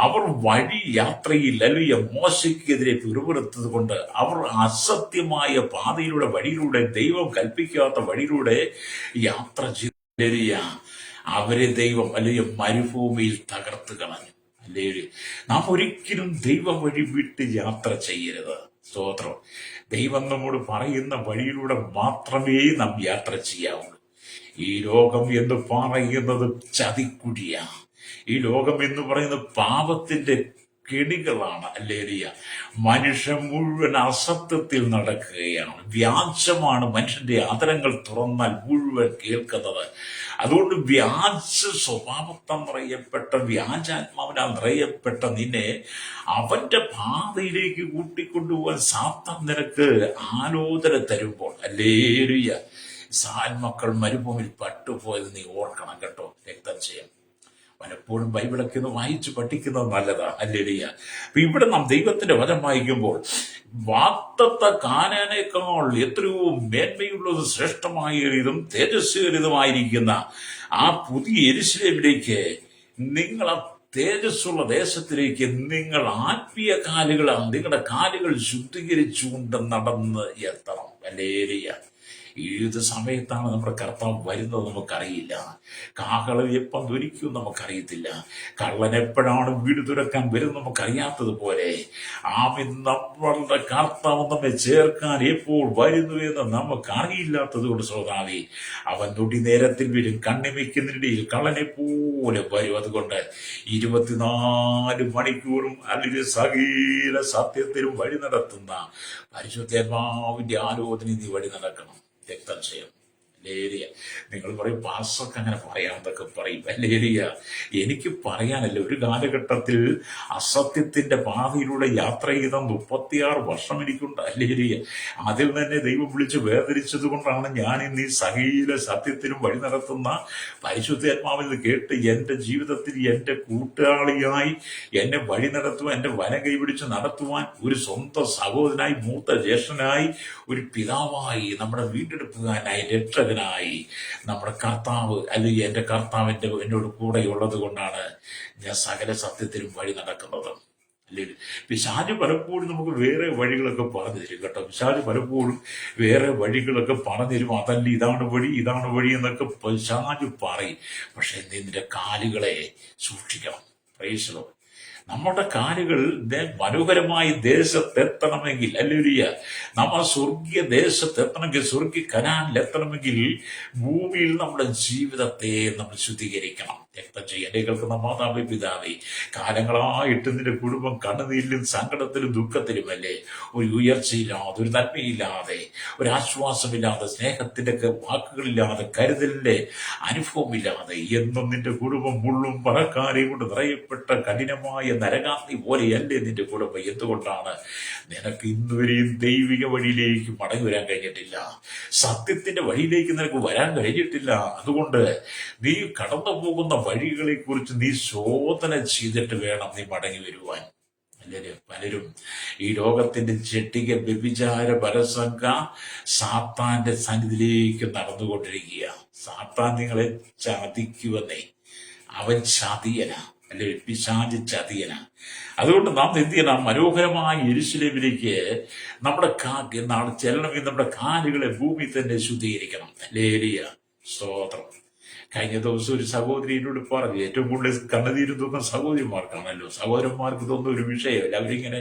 Speaker 1: അവർ വഴി യാത്രയിൽ അല്ലെങ്കിൽ മോശയ്ക്കെതിരെ പിറുപിറുത്തത് കൊണ്ട് അവർ അസത്യമായ പാതയിലൂടെ, വഴിയിലൂടെ, ദൈവം കൽപ്പിക്കാത്ത വഴിയിലൂടെ യാത്ര ചെയ്ത അവരെ ദൈവം അല്ലെങ്കിൽ മരുഭൂമിയിൽ തകർത്ത് കളഞ്ഞു. അല്ലേ? നാം ഒരിക്കലും ദൈവം വഴി വിട്ട് യാത്ര ചെയ്യരുത്. സ്തോത്രം. ദൈവം നമ്മോട് പറയുന്ന വഴിയിലൂടെ മാത്രമേ നാം യാത്ര ചെയ്യാവുള്ളൂ. ഈ ലോകം എന്ന് പറയുന്നത് ചതിക്കുഴിയാണ്. ഈ ലോകം എന്ന് പറയുന്നത് പാപത്തിന്റെ കെണികളാണ്. അല്ലേലിയ. മനുഷ്യൻ മുഴുവൻ അസത്യത്തിൽ നടക്കുകയാണ്. വ്യാജമാണ് മനുഷ്യന്റെ ആദരങ്ങൾ തുറന്നാൽ മുഴുവൻ കേൾക്കുന്നത്. അതുകൊണ്ട് വ്യാജ സ്വഭാവത്താൽ നിറയപ്പെട്ട, വ്യാജാത്മാവിനാൽ നിറയപ്പെട്ട നിന്നെ അവന്റെ പാതയിലേക്ക് കൂട്ടിക്കൊണ്ടുപോകാൻ സാത്താൻ നിനക്ക് ആലോചന തരുമ്പോൾ, അല്ലേലിയ, ഇസ്രായേൽ മക്കൾ മരുഭൂമിയിൽ പട്ടുപോയത് നീ ഓർക്കണം കേട്ടോ. രക്തം ചെയ്യാം. പലപ്പോഴും ബൈബിളൊക്കെ ഒന്ന് വായിച്ച് പഠിക്കുന്നത് നല്ലതാണ്. അല്ലേലിയ. അപ്പൊ ഇവിടെ നാം ദൈവത്തിന്റെ വചനം വായിക്കുമ്പോൾ വാഗ്ദത്ത കാനാനേക്കാൾ എത്രയോ മേന്മയുള്ളതും ശ്രേഷ്ഠമായതും തേജസ്വേറിയതുമായിരിക്കുന്ന ആ പുതിയ യെരൂശലേമിലേക്ക്, നിങ്ങൾ ആ തേജസ്സുള്ള ദേശത്തിലേക്ക് നിങ്ങൾ ആത്മീയ കാലുകളാണ്, നിങ്ങളുടെ കാലുകൾ ശുദ്ധീകരിച്ചുകൊണ്ട് നടന്ന് എത്തണം. അല്ലേലിയ. ഏത് സമയത്താണ് നമ്മുടെ കർത്താവ് വരുന്നത് നമുക്കറിയില്ല. കാഹളം എപ്പം ധരിക്കും നമുക്കറിയത്തില്ല. കള്ളൻ എപ്പോഴാണ് വീട് തുറക്കാൻ വരുന്നത് നമുക്കറിയാത്തതുപോലെ നമ്മളുടെ കർത്താവ് നമ്മെ ചേർക്കാൻ എപ്പോൾ വരുന്നു എന്ന് നമുക്കറിയില്ലാത്തത് കൊണ്ട് ശ്രോതാവേ, അവൻ തൊടി നേരത്തിൽ വരും, കണ്ണിമയ്ക്കുന്നതിനിടയിൽ കള്ളനെ പോലെ വരും. അതുകൊണ്ട് 24 മണിക്കൂറും അല്ലെങ്കിൽ സകല സത്യത്തിലും വഴി നടത്തുന്ന പരിശുദ്ധാത്മാവിന്റെ ആലോചന നീ വഴി നടക്കണം. രക്തം ചെയ്യണം. ലേരിയ. നിങ്ങൾ പറയും പാസ്റ്റർക്ക് അങ്ങനെ പറയാമെന്നൊക്കെ പറയും. ലേരിയ. എനിക്ക് പറയാനല്ല, ഒരു കാലഘട്ടത്തിൽ അസത്യത്തിന്റെ പാതയിലൂടെ യാത്ര ചെയ്ത 36 വർഷം എനിക്കുണ്ട്. ലേരിയ. അതിൽ തന്നെ ദൈവം വിളിച്ച് വേർതിരിച്ചത് കൊണ്ടാണ് ഞാൻ ഇന്ന് ഈ സകല സത്യത്തിലും വഴി നടത്തുന്ന പരിശുദ്ധാത്മാവിൽ നിന്ന് കേട്ട് എന്റെ ജീവിതത്തിൽ എന്റെ കൂട്ടാളിയായി എന്നെ വഴി നടത്തുവാൻ, എന്റെ വനം കൈപിടിച്ച് നടത്തുവാൻ, ഒരു സ്വന്തം സഹോദരനായി, മൂത്ത ജ്യേഷ്ഠനായി, ഒരു പിതാവായി, നമ്മുടെ വീണ്ടെടുപ്പുകാരനായി, രക്ഷകനായി നമ്മുടെ കർത്താവ് അല്ലെങ്കിൽ എന്റെ കർത്താവിന്റെ എന്നോട് കൂടെ ഉള്ളത് കൊണ്ടാണ് ഞാൻ സകല സത്യത്തിലും വഴി നടക്കുന്നത്. അല്ലേ? പിശാച് പലപ്പോഴും നമുക്ക് വേറെ വഴികളൊക്കെ പറഞ്ഞു തരും കേട്ടോ. പിശാച് പലപ്പോഴും വേറെ വഴികളൊക്കെ പറഞ്ഞു തരും. അതല്ല, ഇതാണ് വഴി എന്നൊക്കെ പിശാച് പറയും. പക്ഷെ നിന്റെ കാലുകളെ സൂക്ഷിക്കണം. Praise the Lord. നമ്മുടെ കാലുകൾ മനോഹരമായ ദേശത്തെത്തണമെങ്കിൽ, അല്ലെങ്കിൽ നമ്മൾ സ്വർഗീയ ദേശത്തെത്തണമെങ്കിൽ, സ്വർഗീയ കനാനിലെത്തണമെങ്കിൽ ഭൂമിയിൽ നമ്മുടെ ജീവിതത്തെ നമ്മൾ ശുദ്ധീകരിക്കണം. രക്തം ചെയ്യാൻ കേൾക്കുന്ന മാതാവേ, പിതാവേ, കാലങ്ങളായിട്ട് നിന്റെ കുടുംബം കണ്ണുനീരിലും സങ്കടത്തിലും ദുഃഖത്തിലുമല്ലേ, ഒരു ഉയർച്ചയില്ലാതെ, ഒരു നന്മയില്ലാതെ, ഒരു ആശ്വാസമില്ലാതെ, സ്നേഹത്തിന്റെ വാക്കുകളില്ലാതെ, കരുതലിന്റെ അനുഭവമില്ലാതെ, എന്നും നിന്റെ കുടുംബം മുള്ളും പറക്കാരെയും കൊണ്ട് നിറയപ്പെട്ട കഠിനമായ നരകാഗ്നി പോലെയല്ലേ നിന്റെ കുടുംബം? എന്തുകൊണ്ടാണ് നിനക്ക് ഇന്നുവരെയും ദൈവിക വഴിയിലേക്ക് മടങ്ങി വരാൻ കഴിഞ്ഞിട്ടില്ല? സത്യത്തിന്റെ വഴിയിലേക്ക് നിനക്ക് വരാൻ കഴിഞ്ഞിട്ടില്ല. അതുകൊണ്ട് നീ കടന്നു പോകുന്ന വഴികളെ കുറിച്ച് നീ ശോധന ചെയ്തിട്ട് വേണം നീ മടങ്ങി വരുവാൻ. പലരും ഈ ലോകത്തിന്റെ ജട്ടിക വ്യഭിചാര പരസംഗ സാത്താന്റെ സന്നിധിയിലേക്ക് നടന്നുകൊണ്ടിരിക്കുക. സാത്താൻ നിങ്ങളെ ചതിക്കുവന്നേ. അവൻ ചതിയന, അല്ലെ? പിശാച് ചതിയന. അതുകൊണ്ട് നാം എന്ത് ചെയ്യണം? മനോഹരമായ യെരൂശലേമിലേക്ക് നമ്മുടെ ചെല്ലണമെങ്കിൽ നമ്മുടെ കാലുകളെ ഭൂമി തന്നെ ശുദ്ധീകരിക്കണം. ലേലിയ സ്തോത്രം. കഴിഞ്ഞ ദിവസം ഒരു സഹോദരി എന്നോട് പറഞ്ഞു, ഏറ്റവും കൂടുതൽ കണ്ണുനീര് തോന്നുന്ന സഹോദരിമാർക്കാണല്ലോ. സഹോദരന്മാർക്ക് ഇതൊന്നും ഒരു വിഷയമല്ല. അവരിങ്ങനെ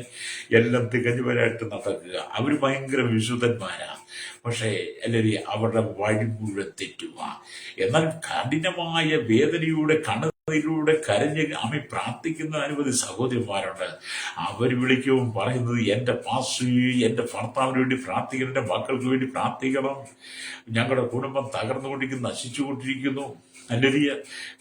Speaker 1: എല്ലാം തികഞ്ഞവരായിട്ട് നടക്കുക. അവർ ഭയങ്കര വിശുദ്ധന്മാരാ. പക്ഷേ എല്ലാവരും അവരുടെ വഴി മുഴുവൻ തെറ്റുക. എന്നാൽ കഠിനമായ വേദനയുടെ കണ്ണുനീരിലൂടെ കരഞ്ഞ് അമ്മ പ്രാർത്ഥിക്കുന്ന അനവധി സഹോദരിമാരുണ്ട്. അവർ വിളിക്കും, പറയുന്നത്, എന്റെ പാസ്റ്റർ, എന്റെ ഭർത്താവിന് വേണ്ടി പ്രാർത്ഥിക്കണം, എന്റെ മക്കൾക്ക് വേണ്ടി പ്രാർത്ഥിക്കണം, ഞങ്ങളുടെ കുടുംബം തകർന്നുകൊണ്ടിരിക്കുന്നു, നശിച്ചുകൊണ്ടിരിക്കുന്നു. അല്ലരിയ,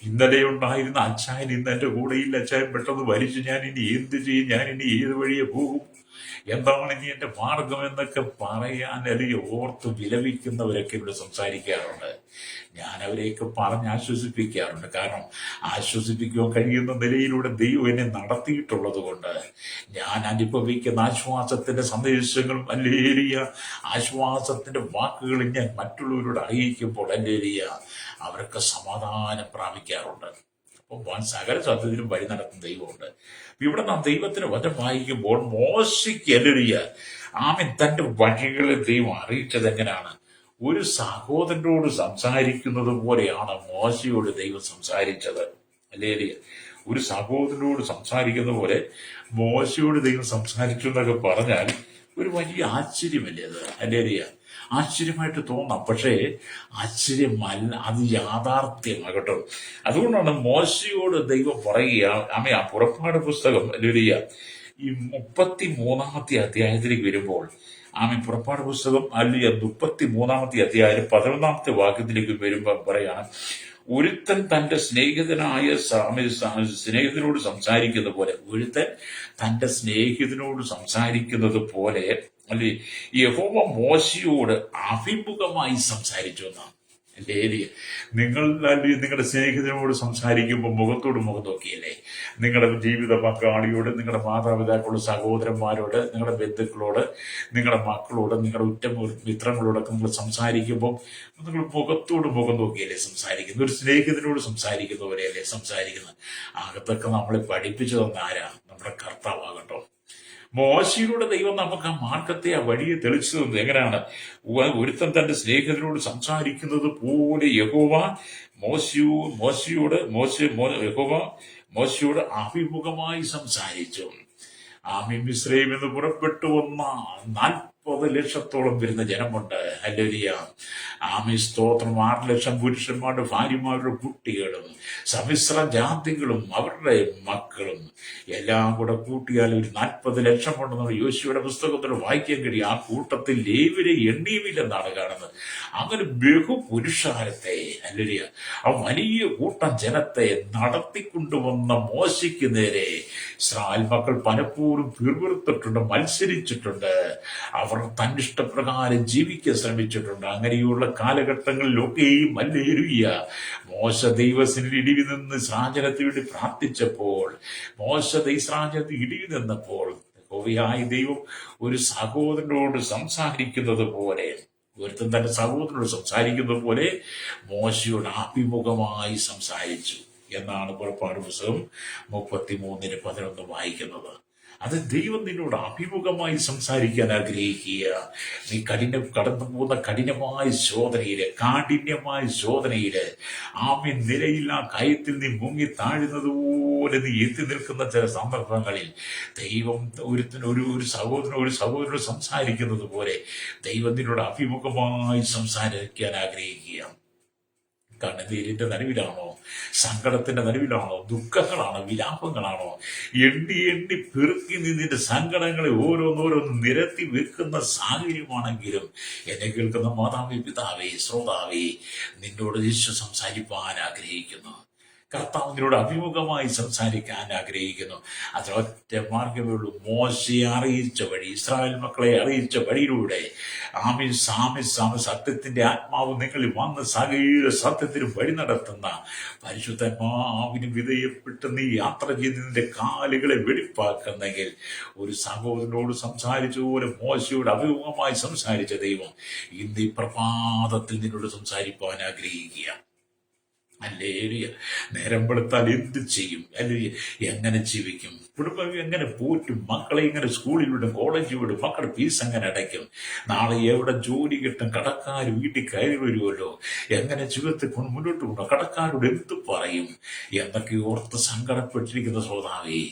Speaker 1: ഇന്നലെ ഉണ്ടായിരുന്ന അച്ചായൻ ഇന്ന് എന്റെ കൂടെയില്ല. അച്ചായൻ പെട്ടെന്ന് വലിച്ചു. ഞാൻ ഇനി എന്ത് ചെയ്യും? ഞാൻ ഇനി ഏത് വഴിയെ പോകും? എന്താണ് ഇനി എന്റെ മാർഗം എന്നൊക്കെ പറയാൻ അല്ലെങ്കിൽ ഓർത്ത് വിലപിക്കുന്നവരൊക്കെ ഇവിടെ സംസാരിക്കാറുണ്ട്. ഞാൻ അവരെയൊക്കെ പറഞ്ഞ് ആശ്വസിപ്പിക്കാറുണ്ട്. കാരണം ആശ്വസിപ്പിക്കുവാൻ കഴിയുന്ന നിലയിലൂടെ ദൈവം എന്നെ നടത്തിയിട്ടുള്ളത് കൊണ്ട് ഞാൻ അനുഭവിക്കുന്ന ആശ്വാസത്തിന്റെ സന്ദേശങ്ങളും, അല്ലേലിയ, ആശ്വാസത്തിന്റെ വാക്കുകളും ഞാൻ മറ്റുള്ളവരോട് അറിയിക്കുമ്പോൾ, അല്ലേലിയ, അവർക്ക് സമാധാനം പ്രാപിക്കാറുണ്ട്. അപ്പം സകല സത്യത്തിലും വഴി നടത്തുന്ന ദൈവമുണ്ട്. ഇവിടെ നാം ദൈവത്തിന് വചനം വായിക്കുമ്പോൾ മോശയ്ക്ക്, അല്ലേലിയ, ആമേൻ, തന്റെ വഴികളെ ദൈവം അറിയിച്ചത് എങ്ങനെയാണ്? ഒരു സഹോദരനോട് സംസാരിക്കുന്നത് പോലെയാണ് മോശയോട് ദൈവം സംസാരിച്ചത്. അല്ലേലിയ, ഒരു സഹോദരനോട് സംസാരിക്കുന്ന പോലെ മോശയോട് ദൈവം സംസാരിച്ചു എന്നൊക്കെ പറഞ്ഞാൽ ഒരു വലിയ ആശ്ചര്യമല്ലേ അത്? അല്ലേലിയ, ആശ്ചര്യമായിട്ട് തോന്നാം. പക്ഷേ ആശ്ചര്യമല്ല, അത് യാഥാർത്ഥ്യമാകട്ടോ. അതുകൊണ്ടാണ് മോശയോട് ദൈവം പറയുക. ആ പുറപ്പാട് പുസ്തകം, അല്ലേലിയ, ഈ 33-ാമത്തെ അധ്യായത്തിലേക്ക് വരുമ്പോൾ, പുറപ്പാട് പുസ്തകം, അല്ലെ, 33-ാമത്തെ അധ്യായം 11-ാമത്തെ വാക്യത്തിലേക്ക് വരുമ്പോൾ പറയാണ്, ഒരുത്തൻ തന്റെ സ്നേഹിതനോട് സംസാരിക്കുന്ന പോലെ, ഒരുത്തൻ തന്റെ സ്നേഹിതനോട് സംസാരിക്കുന്നത് പോലെ, അല്ലെ, യഹോവ മോശയോട് അഭിമുഖമായി സംസാരിച്ചു എന്നാണ്. നിങ്ങൾ നിങ്ങളുടെ സ്നേഹിതനോട് സംസാരിക്കുമ്പോൾ മുഖത്തോട് മുഖം നോക്കിയല്ലേ? നിങ്ങളുടെ ജീവിത പങ്കാളിയോട്, നിങ്ങളുടെ മാതാപിതാക്കളോട്, സഹോദരന്മാരോട്, നിങ്ങളുടെ ബന്ധുക്കളോട്, നിങ്ങളുടെ മക്കളോട്, നിങ്ങളുടെ ഉറ്റ മിത്രങ്ങളോടൊക്കെ നിങ്ങൾ സംസാരിക്കുമ്പോൾ നിങ്ങൾ മുഖത്തോട് മുഖം നോക്കിയല്ലേ സംസാരിക്കുന്നത്? ഒരു സ്നേഹിതനോട് സംസാരിക്കുന്ന പോലെയല്ലേ സംസാരിക്കുന്നത്? അകത്തൊക്കെ നമ്മളെ പഠിപ്പിച്ചു തന്ന ആരാ? നമ്മുടെ കർത്താവാകട്ടോ. മോശയിലൂടെ ദൈവം നമുക്ക് ആ മാർഗത്തെ, ആ വഴിയെ തെളിച്ചു തന്നത് എങ്ങനെയാണ്? ഒരുത്തൻ തന്റെ സ്നേഹിതനോട് സംസാരിക്കുന്നത് പോലെ യഹോവ മോശയോട് അഭിമുഖമായി സംസാരിച്ചു. മിസ്രയീമിൽ നിന്ന് പുറപ്പെട്ടു വന്ന 40 ലക്ഷത്തോളം വരുന്ന ജനമുണ്ട്. ഹല്ലേലൂയ, സ്തോത്രം. 6 ലക്ഷം പുരുഷന്മാരുടെ ഭാര്യമാരുടെ കുട്ടികളും സമ്മിശ്ര ജാതികളും അവരുടെ മക്കളും എല്ലാം കൂടെ കൂട്ടിയാൽ ഒരു 40 ലക്ഷമുണ്ടെന്ന് യോശുവയുടെ പുസ്തകത്തിൽ വായിക്കാൻ കഴിയും. ആ കൂട്ടത്തിൽ ലേവ്യരെ എണ്ണിയുമില്ലെന്നാണ് കാണുന്നത്. അങ്ങനെ ബഹുപുരുഷാരത്തെ, ഹല്ലേലൂയ, ആ വലിയ കൂട്ടം ജനത്തെ നടത്തിക്കൊണ്ടുവന്ന മോശയ്ക്ക് നേരെ ഇസ്രായേൽ മക്കൾ പലപ്പോഴും പിറുപിറുത്തിട്ടുണ്ട്, മത്സരിച്ചിട്ടുണ്ട്. അവർ തന്നിഷ്ടപ്രകാരം ജീവിക്കാൻ ശ്രമിച്ചിട്ടുണ്ട്. അങ്ങനെയുള്ള കാലഘട്ടങ്ങളിലൊക്കെയും, ഹല്ലേലൂയ, മോശ ദൈവസന്നിധിയിൽ ഇടിവി നിന്ന് ഇസ്രായേലിന് വേണ്ടി പ്രാർത്ഥിച്ചപ്പോൾ, ഇസ്രായേലിന് ഇടിവി നിന്നപ്പോൾ, യഹോവയായ ദൈവം ഒരു സഹോദരനോട് സംസാരിക്കുന്നത് പോലെ, ഒരുത്തൻ തന്റെ സഹോദരനോട് സംസാരിക്കുന്നത് പോലെ മോശയോട് അഭിമുഖമായി സംസാരിച്ചു എന്നാണ് പുറപ്പാട് പുസ്തകം 33-11 വായിക്കുന്നത്. അത് ദൈവം നിന്നോട് അഭിമുഖമായി സംസാരിക്കാൻ ആഗ്രഹിക്കുക. നീ കടന്നു പോകുന്ന കഠിനമായ ശോധനയില്, കാഠിന്യമായ ശോധനയില്, നിലയില്ലാ കയത്തിൽ നീ മുങ്ങി താഴുന്നത് പോലെ നീ എത്തി നിൽക്കുന്ന ചില സന്ദർഭങ്ങളിൽ ദൈവം ഒരു സഹോദരനോട് സംസാരിക്കുന്നത് പോലെ ദൈവം നിന്നോട് അഭിമുഖമായി സംസാരിക്കാൻ ആഗ്രഹിക്കുക. കണ്ണുനീരിന്റെ നടുവിലാണോ, സങ്കടത്തിന്റെ നടുവിലാണോ, ദുഃഖങ്ങളാണോ, വിലാപങ്ങളാണോ, എണ്ണി എണ്ണി പെറുക്കി നിന്റെ സങ്കടങ്ങളെ ഓരോന്നോരോന്ന് നിരത്തി വെക്കുന്ന സാഹചര്യമാണെങ്കിലും എന്നെ കേൾക്കുന്ന മാതാവേ, പിതാവേ, ശ്രോതാവേ, നിന്നോട് യേശു സംസാരിപ്പാൻ ആഗ്രഹിക്കുന്നു. കർത്താവ് നിന്നോട് അഭിമുഖമായി സംസാരിക്കാൻ ആഗ്രഹിക്കുന്നു. അതിനൊറ്റ മാർഗമേ ഉള്ളൂ. മോശയെ അറിയിച്ച വഴി, ഇസ്രായേൽ മക്കളെ അറിയിച്ച വഴിയിലൂടെ സത്യത്തിന്റെ ആത്മാവ് നിങ്ങളിൽ വന്ന് സകല സത്യത്തിന് വഴി നടത്തുന്ന പരിശുദ്ധാത്മാവിന് വിധേയപ്പെട്ട് നീ യാത്ര ചെയ്ത് നിന്റെ കാലുകളെ വെടിപ്പാക്കുന്നെങ്കിൽ ഒരു സഹോദരനോട് സംസാരിച്ചതുപോലെ മോശയോട് അഭിമുഖമായി സംസാരിച്ച ദൈവം ഇന്ന് ഈ പ്രഭാതത്തിൽ നിന്നോട് സംസാരിപ്പാൻ ആഗ്രഹിക്കുക. അല്ലേലിയ. നേരം വെളുത്താൽ എന്ത് ചെയ്യും? അല്ലെങ്കിൽ എങ്ങനെ ജീവിക്കും? കുടുംബം എങ്ങനെ പോറ്റും? മക്കളെ ഇങ്ങനെ സ്കൂളിൽ വിടും, കോളേജിൽ വിടും, മക്കളുടെ ഫീസ് എങ്ങനെ അടയ്ക്കും? നാളെ എവിടെ ജോലി കിട്ടും? കടക്കാർ വീട്ടിൽ കയറി വരുമല്ലോ, എങ്ങനെ ജീവിതത്തെ മുന്നോട്ട് കൊണ്ടോ? കടക്കാരോട് എന്ത് പറയും എന്നൊക്കെ ഓർത്ത് സങ്കടപ്പെട്ടിരിക്കുന്ന ശ്രോതാവേ,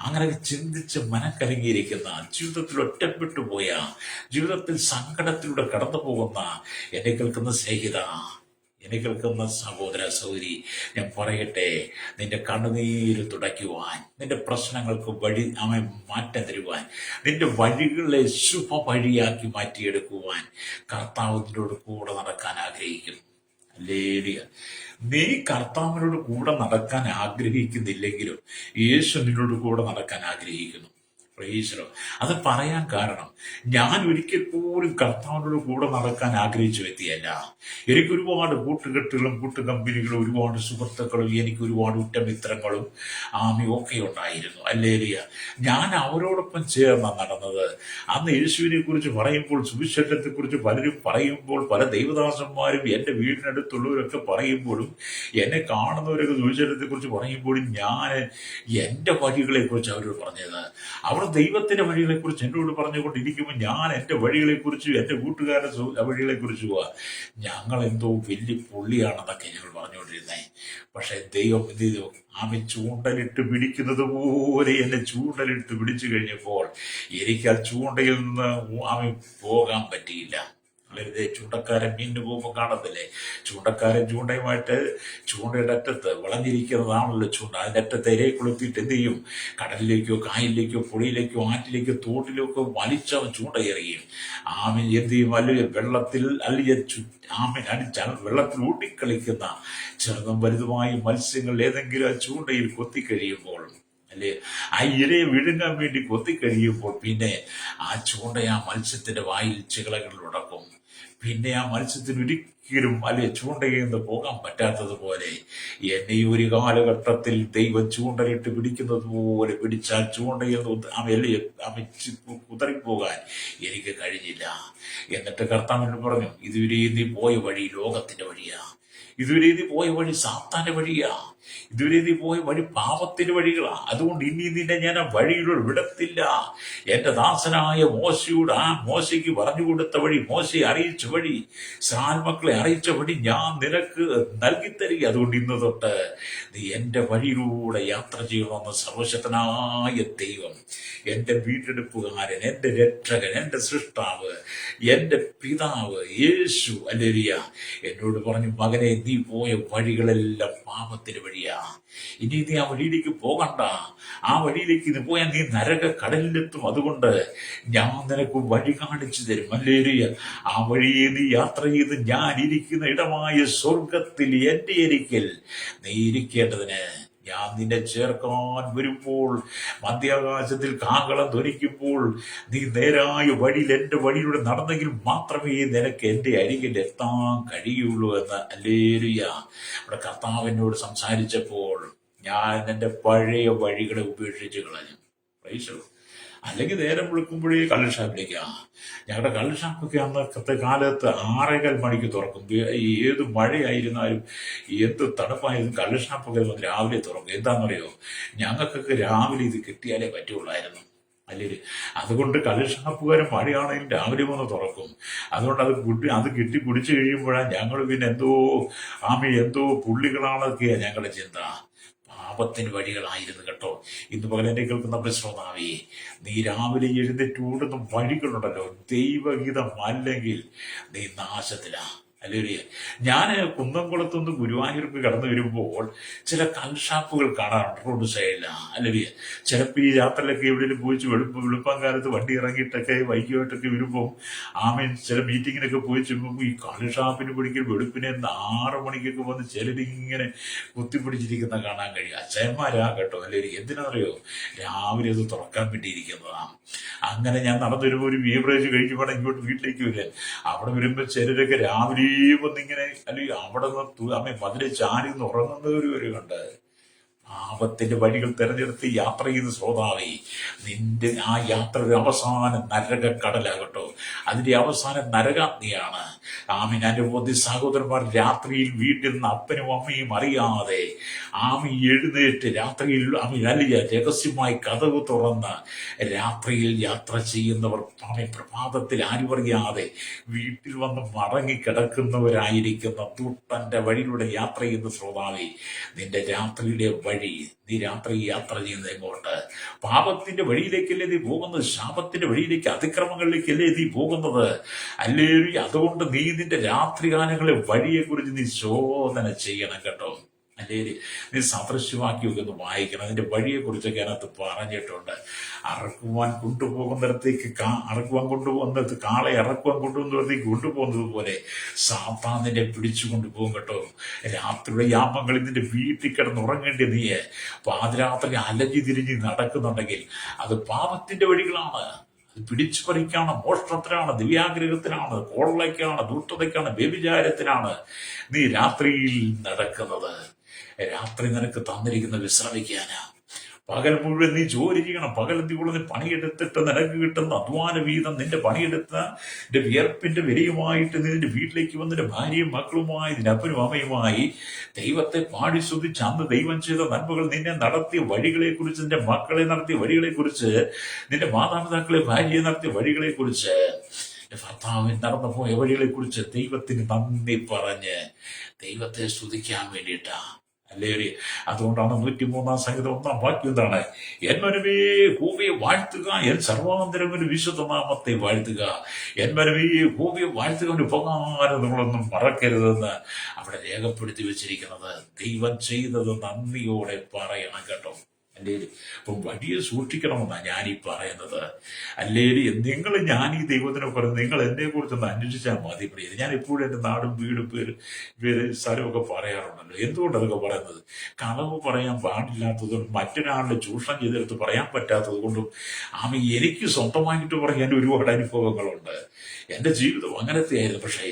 Speaker 1: അങ്ങനെ ചിന്തിച്ച് മനക്കലങ്ങിയിരിക്കുന്ന, ജീവിതത്തിൽ ഒറ്റപ്പെട്ടു പോയ, ജീവിതത്തിൽ സങ്കടത്തിലൂടെ കടന്നു പോകുന്ന എന്നെ കേൾക്കുന്ന സ്നേഹിത, എന്നെ കേൾക്കുന്ന സഹോദര സഹോദരി, ഞാൻ പറയട്ടെ, നിന്റെ കണ്ണുനീര് തുടയ്ക്കുവാൻ, നിന്റെ പ്രശ്നങ്ങൾക്ക് മാറ്റം തരുവാൻ, നിന്റെ വഴികളെ ശുഭ വഴിയാക്കി മാറ്റിയെടുക്കുവാൻ കർത്താവ് നിന്നോട് കൂടെ നടക്കാൻ ആഗ്രഹിക്കുന്നു. ഹല്ലേലൂയ. നീ കർത്താവിനോട് കൂടെ നടക്കാൻ ആഗ്രഹിക്കുന്നില്ലെങ്കിലും യേശു നിന്നോട് കൂടെ നടക്കാൻ ആഗ്രഹിക്കുന്നു. പ്രൈസ്. അത് പറയാൻ കാരണം, ഞാൻ ഒരിക്കൽ പോലും കർത്താവിനോട് കൂടെ നടക്കാൻ ആഗ്രഹിച്ച വ്യക്തിയല്ല. എനിക്ക് ഒരുപാട് കൂട്ടുകെട്ടുകളും കൂട്ടുകമ്പനികളും ഒരുപാട് സുഹൃത്തുക്കളും എനിക്ക് ഒരുപാട് ഉറ്റമിത്രങ്ങളും ഒക്കെ ഉണ്ടായിരുന്നു. അല്ലേലിയ. ഞാൻ അവരോടൊപ്പം ചേർന്ന് നടന്നത്. അന്ന് യേശുവിനെ കുറിച്ച് പറയുമ്പോൾ, സുവിശേഷത്തെ കുറിച്ച് പലരും പറയുമ്പോൾ, പല ദൈവദാസന്മാരും എൻ്റെ വീടിനടുത്തുള്ളവരൊക്കെ പറയുമ്പോഴും, എന്നെ കാണുന്നവരൊക്കെ സുവിശേഷത്തെ കുറിച്ച് പറയുമ്പോഴും ഞാൻ എൻ്റെ വഴികളെ കുറിച്ച് അവരോട് പറഞ്ഞത്. അവർ ദൈവത്തിന്റെ വഴികളെ കുറിച്ച് എന്നോട് പറഞ്ഞുകൊണ്ടിരിക്കുമ്പോൾ ഞാൻ എൻ്റെ വഴികളെ കുറിച്ചും എൻ്റെ കൂട്ടുകാരുടെ വഴികളെ കുറിച്ച് പോവാ. ഞങ്ങൾ എന്തോ വലിയ പുള്ളിയാണെന്നൊക്കെ ഞങ്ങൾ പറഞ്ഞുകൊണ്ടിരുന്നേ. പക്ഷെ ദൈവം എന്ത് ചെയ്തു? ചൂണ്ടലിട്ട് പിടിക്കുന്നത് പോലെ എന്നെ ചൂണ്ടലിട്ട് പിടിച്ചു കഴിഞ്ഞപ്പോൾ എനിക്ക് ആ ചൂണ്ടയിൽ നിന്ന് പോകാൻ പറ്റിയില്ല. വളരെ ചൂണ്ടക്കാരൻ മീനിന് പോകുമ്പോൾ കാണത്തില്ലേ, ചൂണ്ടക്കാരൻ ചൂണ്ടയുമായിട്ട് ചൂണ്ടയുടെ അറ്റത്ത് വളഞ്ഞിരിക്കുന്നതാണല്ലോ ചൂണ്ട. അതിൻ്റെ അറ്റത്ത് ഇരയെ കൊളുത്തിയിട്ട് എന്ത് ചെയ്യും? കടലിലേക്കോ കായലിലേക്കോ പുഴയിലേക്കോ ആറ്റിലേക്കോ തോട്ടിലേക്കോ വലിച്ചവൻ ചൂണ്ട എറിയും. എന്ത് ചെയ്യും? വലിയ വെള്ളത്തിൽ വെള്ളത്തിൽ ഊട്ടിക്കളിക്കുന്ന ചെറുതും വലുതുമായ മത്സ്യങ്ങൾ ഏതെങ്കിലും ആ ചൂണ്ടയിൽ കൊത്തിക്കഴിയുമ്പോൾ, അല്ലെ ആ ഇരയെ വിഴുങ്ങാൻ വേണ്ടി കൊത്തിക്കഴിയുമ്പോൾ, പിന്നെ ആ ചൂണ്ട ആ മത്സ്യത്തിന്റെ വായിൽ ചികളകൾ ഉടക്കും. പിന്നെ ആ മത്സ്യത്തിന് ഒരിക്കലും ചൂണ്ടയിൽ നിന്ന് പോകാൻ പറ്റാത്തതുപോലെ എന്നെ ഒരു കാലഘട്ടത്തിൽ ദൈവം ചൂണ്ടലിട്ട് പിടിക്കുന്നത് പോലെ പിടിച്ചാൽ ചൂണ്ടയിൽ കുതറിപ്പോകാൻ എനിക്ക് കഴിഞ്ഞില്ല. എന്നിട്ട് കർത്താവിനോട് പറഞ്ഞു, ഇതുവരെ നീ പോയ വഴി ലോകത്തിന്റെ വഴിയാ, ഇതുവരെ നീ പോയ വഴി സാത്താന്റെ വഴിയാ, ഇതുവരെ നീ പോയ വഴി പാപത്തിന്റെ വഴികളാ. അതുകൊണ്ട് ഇനി നിന്നെ ഞാൻ ആ വഴിയിലൂടെ വിടത്തില്ല. എന്റെ ദാസനായ മോശയോട് മോശയ്ക്ക് പറഞ്ഞു കൊടുത്ത വഴി, മോശയെ അറിയിച്ച വഴി, ഇസ്രായേൽ മക്കളെ അറിയിച്ച വഴി ഞാൻ നിനക്ക് നൽകിത്തരിക. അതുകൊണ്ട് ഇന്ന് തൊട്ട് നീ എന്റെ വഴിയിലൂടെ യാത്ര ചെയ്യണമെന്ന് സർവശക്തനായ ദൈവം, എന്റെ വീണ്ടെടുപ്പുകാരൻ, എന്റെ രക്ഷകൻ, എന്റെ സൃഷ്ടാവ്, എന്റെ പിതാവ് യേശു ഹല്ലേലൂയ എന്നോട് പറഞ്ഞു, മകനെ, നീ പോയ വഴികളെല്ലാം പാപത്തിന്റെ വഴിയാ. ഇനി നീ ആ വഴിയിലേക്ക് പോകണ്ട. ആ വഴിയിലേക്ക് നീ പോയാൽ നീ നരക കടലിലെത്തും. അതുകൊണ്ട് ഞാൻ നിനക്ക് വഴി കാണിച്ചു തരും. ഹല്ലേലൂയ. ആ വഴിയെ നീ യാത്ര ചെയ്ത് ഞാൻ ഇരിക്കുന്ന ഇടമായ സ്വർഗത്തിൽ എന്റെ അരികിൽ നീ ഇരിക്കേണ്ടതിന് ഞാൻ നിന്നെ ചേർക്കാൻ വരുമ്പോൾ, മധ്യാകാശത്തിൽ കാഹളം ധ്വനിക്കുമ്പോൾ നീ നേരായ വഴിയിൽ എന്റെ വഴിയിലൂടെ നടന്നെങ്കിൽ മാത്രമേ നിനക്ക് എന്റെ അരികിൽ എത്താൻ കഴിയുള്ളൂ എന്ന് ഹല്ലേലൂയ. അവിടെ കർത്താവിനോട് സംസാരിച്ചപ്പോൾ ഞാൻ എൻ്റെ പഴയ വഴികളെ ഉപേക്ഷിച്ച് കളഞ്ഞു. പ്രൈസ്. അല്ലെങ്കിൽ നേരം വിളിക്കുമ്പോഴേ കള്ളുഷാപ്പിലേക്കാ. ഞങ്ങളുടെ കള്ളുഷാപ്പൊക്കെ അന്നത്തെ കാലത്ത് 6:15 മണിക്ക് തുറക്കും. ഏത് മഴയായിരുന്നാലും എന്ത് തണുപ്പായാലും കള്ളുഷാപ്പൊക്കെ രാവിലെ തുറക്കും. എന്താണെന്നറിയോ? ഞങ്ങൾക്കൊക്കെ രാവിലെ ഇത് കിട്ടിയാലേ പറ്റുള്ളായിരുന്നു. അല്ലെങ്കിൽ അതുകൊണ്ട് കള്ളുഷാപ്പുകാരൻ മഴയാണെങ്കിലും രാവിലെ വന്ന് തുറക്കും. അതുകൊണ്ട് അത് കിട്ടി കുടിച്ചു കഴിയുമ്പോഴാണ് ഞങ്ങൾ പിന്നെ എന്തോ പുള്ളികളാണൊക്കെയാണ് ഞങ്ങളുടെ ചിന്ത. പാപത്തിന് വഴികളായിരുന്നു കേട്ടോ. ഇന്ന് പകൽ എന്നെ കേൾക്കുന്ന പ്രശ്നോതാവേ, നീ രാവിലെ എഴുന്നേറ്റ് ഓടുന്ന വഴികളുണ്ടല്ലോ, ദൈവഹിതം അല്ലെങ്കിൽ നീ നാശത്തിലാ. അല്ലേ? ഞാൻ കുന്നംകുളത്തുനിന്ന് ഗുരുവായൂർക്ക് കടന്നു വരുമ്പോൾ ചില കൾഷാപ്പുകൾ കാണാറുണ്ട് റോഡ് സൈഡില. അല്ലേ? ചിലപ്പോൾ ഈ യാത്രയിലൊക്കെ എവിടെയും പോയിച്ച് വെളുപ്പം കാലത്ത് വണ്ടി ഇറങ്ങിയിട്ടൊക്കെ വൈകിട്ടൊക്കെ വരുമ്പോൾ ചില മീറ്റിങ്ങിനൊക്കെ പോയി ചെല്ലുമ്പോൾ ഈ കൾഷാപ്പിന് പിടിക്കൽ വെളുപ്പിനെ 6 മണിക്കൊക്കെ വന്ന് ചിലരിങ്ങനെ കുത്തിപ്പിടിച്ചിരിക്കുന്ന കാണാൻ കഴിയും. അച്ഛന്മാരാ കേട്ടോ. അല്ലേ? എന്തിനാണെന്നറിയോ? രാവിലെ അത് തുറക്കാൻ വേണ്ടിയിരിക്കുന്നതാണ്. അങ്ങനെ ഞാൻ നടന്നു വരുമ്പോൾ ഒരു ബീവറേജ് കഴിച്ചു വേണം ഇങ്ങോട്ട് വീട്ടിലേക്ക് വരാൻ. അവിടെ വരുമ്പോൾ ചിലരൊക്കെ രാവിലെ വന്നിങ്ങനെ അല്ലെങ്കിൽ അവിടെ നിന്ന് മതിലെ ചാരി നിന്ന് ഉറങ്ങുന്നവര് കണ്ട്. പാപത്തിന്റെ വഴികൾ തെരഞ്ഞെടുത്ത് യാത്ര ചെയ്ത് ശ്രോതാവേ, നിന്റെ ആ യാത്ര ഒരു അവസാന നരക കടലാകട്ടോ. അതിന്റെ അവസാന നരകാഗ്നിയാണ്. എൻ്റെ ബോധ്യ സഹോദരന്മാർ രാത്രിയിൽ വീട്ടിൽ നിന്ന് അപ്പനും അമ്മയും അറിയാതെ എഴുന്നേറ്റ് രാത്രിയിൽ അലിയ രഹസ്യമായി കതവ് തുറന്ന് രാത്രിയിൽ യാത്ര ചെയ്യുന്നവർ പ്രഭാതത്തിൽ ആരും അറിയാതെ വീട്ടിൽ വന്ന് മടങ്ങി കിടക്കുന്നവരായിരിക്കുന്ന ദുഷ്ടന്റെ വഴിയിലൂടെ യാത്ര ചെയ്യുന്ന ശ്രോതാവേ, നിന്റെ രാത്രിയിലെ വഴി, നീ രാത്രി യാത്ര ചെയ്യുന്നത് എങ്ങോട്ട്? പാപത്തിന്റെ വഴിയിലേക്കല്ലേ നീ പോകുന്നത്? ശാപത്തിന്റെ വഴിയിലേക്ക്, അതിക്രമങ്ങളിലേക്കല്ലേ നീ പോകുന്നത്? അല്ലേ? അതുകൊണ്ട് നീ നിന്റെ രാത്രികാലങ്ങളെ വഴിയെക്കുറിച്ച് നീ ശോധന ചെയ്യണം കേട്ടോ. അല്ലേ? നീ സദൃശ്യവാക്യമൊക്കെ ഒന്ന് വായിക്കണം. അതിന്റെ വഴിയെക്കുറിച്ചൊക്കെ അതിനകത്ത് പറഞ്ഞിട്ടുണ്ട്. അറക്കുവാൻ കൊണ്ടുപോകുന്നിടത്തേക്ക് കാളെ ഇറക്കുവാൻ കൊണ്ടുപോകുന്നിടത്തേക്ക് കൊണ്ടുപോകുന്നത് പോലെ സാത്താനിനെ പിടിച്ചു കൊണ്ടുപോകും കേട്ടോ. രാത്രിയുടെ യാമങ്ങളിൽ നിന്റെ വീട്ടിൽ കിടന്നുറങ്ങേണ്ടി നീ പാതിരാത്രി അലഞ്ഞു തിരിഞ്ഞ് നടക്കുന്നുണ്ടെങ്കിൽ അത് പാപത്തിന്റെ വഴികളാണ്. അത് പിടിച്ചു പറിക്കാണ്, മോഷണത്തിനാണ്, ദിവ്യാഗ്രഹത്തിനാണ്, കൊള്ളയ്ക്കാണ്, ദുഷ്ടതയ്ക്കാണ്, വ്യഭിചാരത്തിനാണ് നീ രാത്രിയിൽ നടക്കുന്നത്. രാത്രി നിനക്ക് തന്നിരിക്കുന്ന വിശ്രമിക്കാനാ. പകൽ മുഴുവൻ നീ ജോലി ചെയ്യണം. പകൽ നീ പണിയെടുത്തിട്ട് നിനക്ക് കിട്ടുന്ന അധ്വാന വീതം, നിന്റെ പണിയെടുത്ത വിയർപ്പിന്റെ വിലയുമായിട്ട് നിന്റെ വീട്ടിലേക്ക് വന്ന് നിന്റെ ഭാര്യയും മക്കളുമായി, നിന്റെ അപ്പനും അമ്മയുമായി ദൈവത്തെ പാടി ശ്രദ്ധിച്ച് അന്ന് ദൈവം ചെയ്ത നന്മകൾ, നിന്നെ നടത്തിയ വഴികളെ കുറിച്ച്, നിന്റെ മക്കളെ നടത്തിയ വഴികളെ കുറിച്ച്, നിന്റെ മാതാപിതാക്കളെ ഭാര്യയെ നടത്തിയ വഴികളെ കുറിച്ച്, ഭർത്താവിന് നടന്നു പോയ വഴികളെ കുറിച്ച് ദൈവത്തിന് നന്ദി പറഞ്ഞ് ദൈവത്തെ സ്തുതിക്കാൻ വേണ്ടിയിട്ടാ. അല്ലേ? അതുകൊണ്ടാണ് 103-ാം സംഗീതം 1-ാം വാക്യം എന്താണ്? എന്മനവേ യഹോവയെ വാഴ്ത്തുക, എൻ സർവാന്തരങ്ങളുടെ വിശുദ്ധനാമത്തെ വാഴ്ത്തുക. എന്മനവേ യഹോവയെ വാഴ്ത്തുക, അവന്റെ ഉപകാരങ്ങളൊന്നും മറക്കരുതെന്ന് അവിടെ രേഖപ്പെടുത്തി വെച്ചിരിക്കുന്നത്. ദൈവം ചെയ്തത് നന്ദിയോടെ പറയണം കേട്ടോ. അല്ലേ? അപ്പം വഴിയെ സൂക്ഷിക്കണമെന്നാണ് ഞാനീ പറയുന്നത്. അല്ലേ? ഞാൻ ഈ ദൈവത്തിനെ പറയുന്നത് നിങ്ങൾ എന്നെ കുറിച്ചൊന്ന് അന്വേഷിച്ചാൽ മതി. ഞാൻ എപ്പോഴും എൻ്റെ നാടും വീടും പേര് സ്ഥലമൊക്കെ പറയാറുണ്ടല്ലോ. എന്തുകൊണ്ട് അതൊക്കെ പറയുന്നത്? കളവ് പറയാൻ പാടില്ലാത്തതുകൊണ്ടും മറ്റൊരാളുടെ ചൂഷണം ചെയ്തെടുത്ത് പറയാൻ പറ്റാത്തത് കൊണ്ടും എനിക്ക് സ്വന്തമായിട്ട് പറയാൻ ഒരുപാട് അനുഭവങ്ങളുണ്ട്. എൻ്റെ ജീവിതം അങ്ങനത്തെ ആയിരുന്നു. പക്ഷേ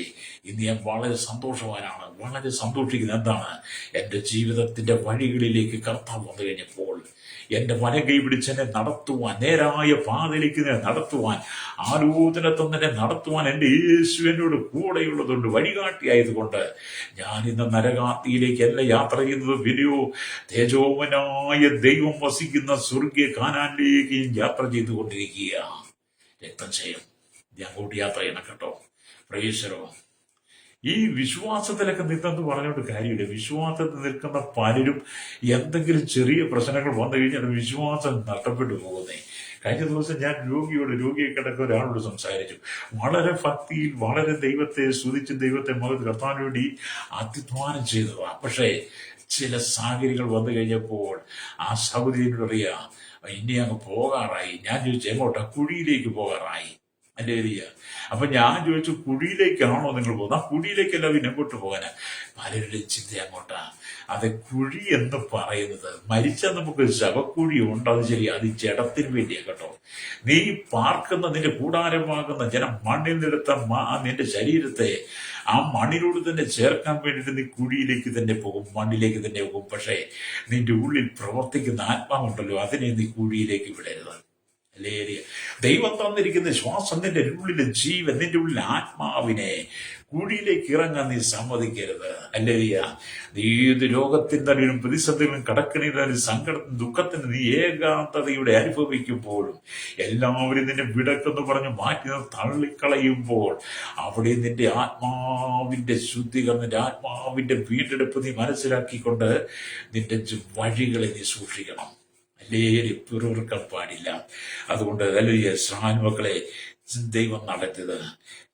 Speaker 1: ഇന്ന് ഞാൻ വളരെ സന്തോഷവാനാണ്, വളരെ സന്തോഷിക്കുന്നത്. എന്താണ്? എൻ്റെ ജീവിതത്തിന്റെ വഴികളിലേക്ക് കർത്താവ് വന്നു കഴിഞ്ഞപ്പോൾ എന്റെ വലകൈ പിടിച്ചെന്നെ നടത്തുവാൻ, നേരായ പാതയിലേക്ക് നടത്തുവാൻ, ആലോചന തന്നെ നടത്തുവാൻ എൻ്റെ യേശു എന്നോട് കൂടെയുള്ളതുകൊണ്ട്, വഴികാട്ടിയായതുകൊണ്ട് ഞാൻ ഇന്ന് നരകാത്തിയിലേക്കല്ല യാത്ര ചെയ്യുന്നത്, വിലയോ തേജോവനായ ദൈവം വസിക്കുന്ന സ്വർഗീയ കാനാനിലേക്ക് യാത്ര ചെയ്തുകൊണ്ടിരിക്കുക. രക്തം ചെയ്യും അങ്ങോട്ട് യാത്ര ചെയ്യണം കേട്ടോ. പ്രേക്ഷകരോ, ഈ വിശ്വാസത്തിലൊക്കെ നിന്നെന്ന് പറഞ്ഞുകൊണ്ട് കാര്യമില്ല. വിശ്വാസത്തിൽ നിൽക്കുന്ന പലരും എന്തെങ്കിലും ചെറിയ പ്രശ്നങ്ങൾ വന്നു കഴിഞ്ഞാൽ വിശ്വാസം നഷ്ടപ്പെട്ടു പോകുന്നേ. കഴിഞ്ഞ ദിവസം ഞാൻ രോഗിയെ കിടക്കുന്ന ഒരാളോട് സംസാരിച്ചു. വളരെ ഭക്തിയിൽ, വളരെ ദൈവത്തെ സ്തുതിച്ച് ദൈവത്തെ കർത്താവിന് വേണ്ടി അധ്വാനം ചെയ്തതാണ്. പക്ഷേ ചില സാഹചര്യങ്ങൾ വന്നു കഴിഞ്ഞപ്പോൾ ആ സഹോദരിയോട് അറിയാം, ഇനി അങ്ങ് പോകാറായി. ഞാൻ ചോദിച്ചു, എങ്ങോട്ടാ? കുഴിയിലേക്ക് പോകാറായി. എൻ്റെ ഏരിയ. അപ്പൊ ഞാൻ ചോദിച്ചു, കുഴിയിലേക്കാണോ നിങ്ങൾ പോകുന്നത്? ആ കുഴിയിലേക്കല്ല, പിന്നെ എങ്ങോട്ട് പോകാനാ? പലരുടെയും ചിന്ത അങ്ങോട്ടാ. അത് കുഴി എന്ന് പറയുന്നത് മരിച്ചാൽ നമുക്ക് ശവക്കുഴി ഉണ്ട്, അത് ശരി, അത് ജഡത്തിന് വേണ്ടിയാ കേട്ടോ. നീ പാർക്കുന്ന, നിന്റെ കൂടാരമാകുന്ന ജനം മണ്ണിൽ നിന്നെടുത്ത നിന്റെ ശരീരത്തെ ആ മണ്ണിനോട് തന്നെ ചേർക്കാൻ വേണ്ടിയിട്ട് നീ കുഴിയിലേക്ക് തന്നെ പോകും, മണ്ണിലേക്ക് തന്നെ പോകും. പക്ഷേ നിന്റെ ഉള്ളിൽ പ്രവർത്തിക്കുന്ന ആത്മാവുണ്ടല്ലോ, അതിനെ നീ കുഴിയിലേക്ക് വിടരുത്. അല്ലേ? ദൈവം തന്നിരിക്കുന്ന ശ്വാസം, നിന്റെ ഉള്ളിലെ ജീവൻ, നിന്റെ ഉള്ളിലെ ആത്മാവിനെ കുഴിയിലേക്ക് ഇറങ്ങാൻ നീ സമ്മതിക്കരുത്. അല്ലേലിയ, നീ ഏത് രോഗത്തിന്റെ അടിയിലും പ്രതിസന്ധികളും കടക്കണിലും സങ്കടത്തിനും ദുഃഖത്തിന് നീ ഏകാന്തതയുടെ അനുഭവിക്കുമ്പോഴും എല്ലാവരും നിന്നെ വിടക്കെന്ന് പറഞ്ഞ് മാറ്റി തള്ളിക്കളയുമ്പോൾ അവിടെ നിന്റെ ആത്മാവിന്റെ ശുദ്ധീകരണം, നിന്റെ ആത്മാവിന്റെ വീണ്ടെടുപ്പ് നീ മനസ്സിലാക്കിക്കൊണ്ട് നിന്റെ വഴികളെ നീ സൂക്ഷിക്കണം. അല്ലേരി പിറുവിറുക്കാൻ പാടില്ല. അതുകൊണ്ട് അല്ലെ മക്കളെ, ദൈവം നടത്തിയത്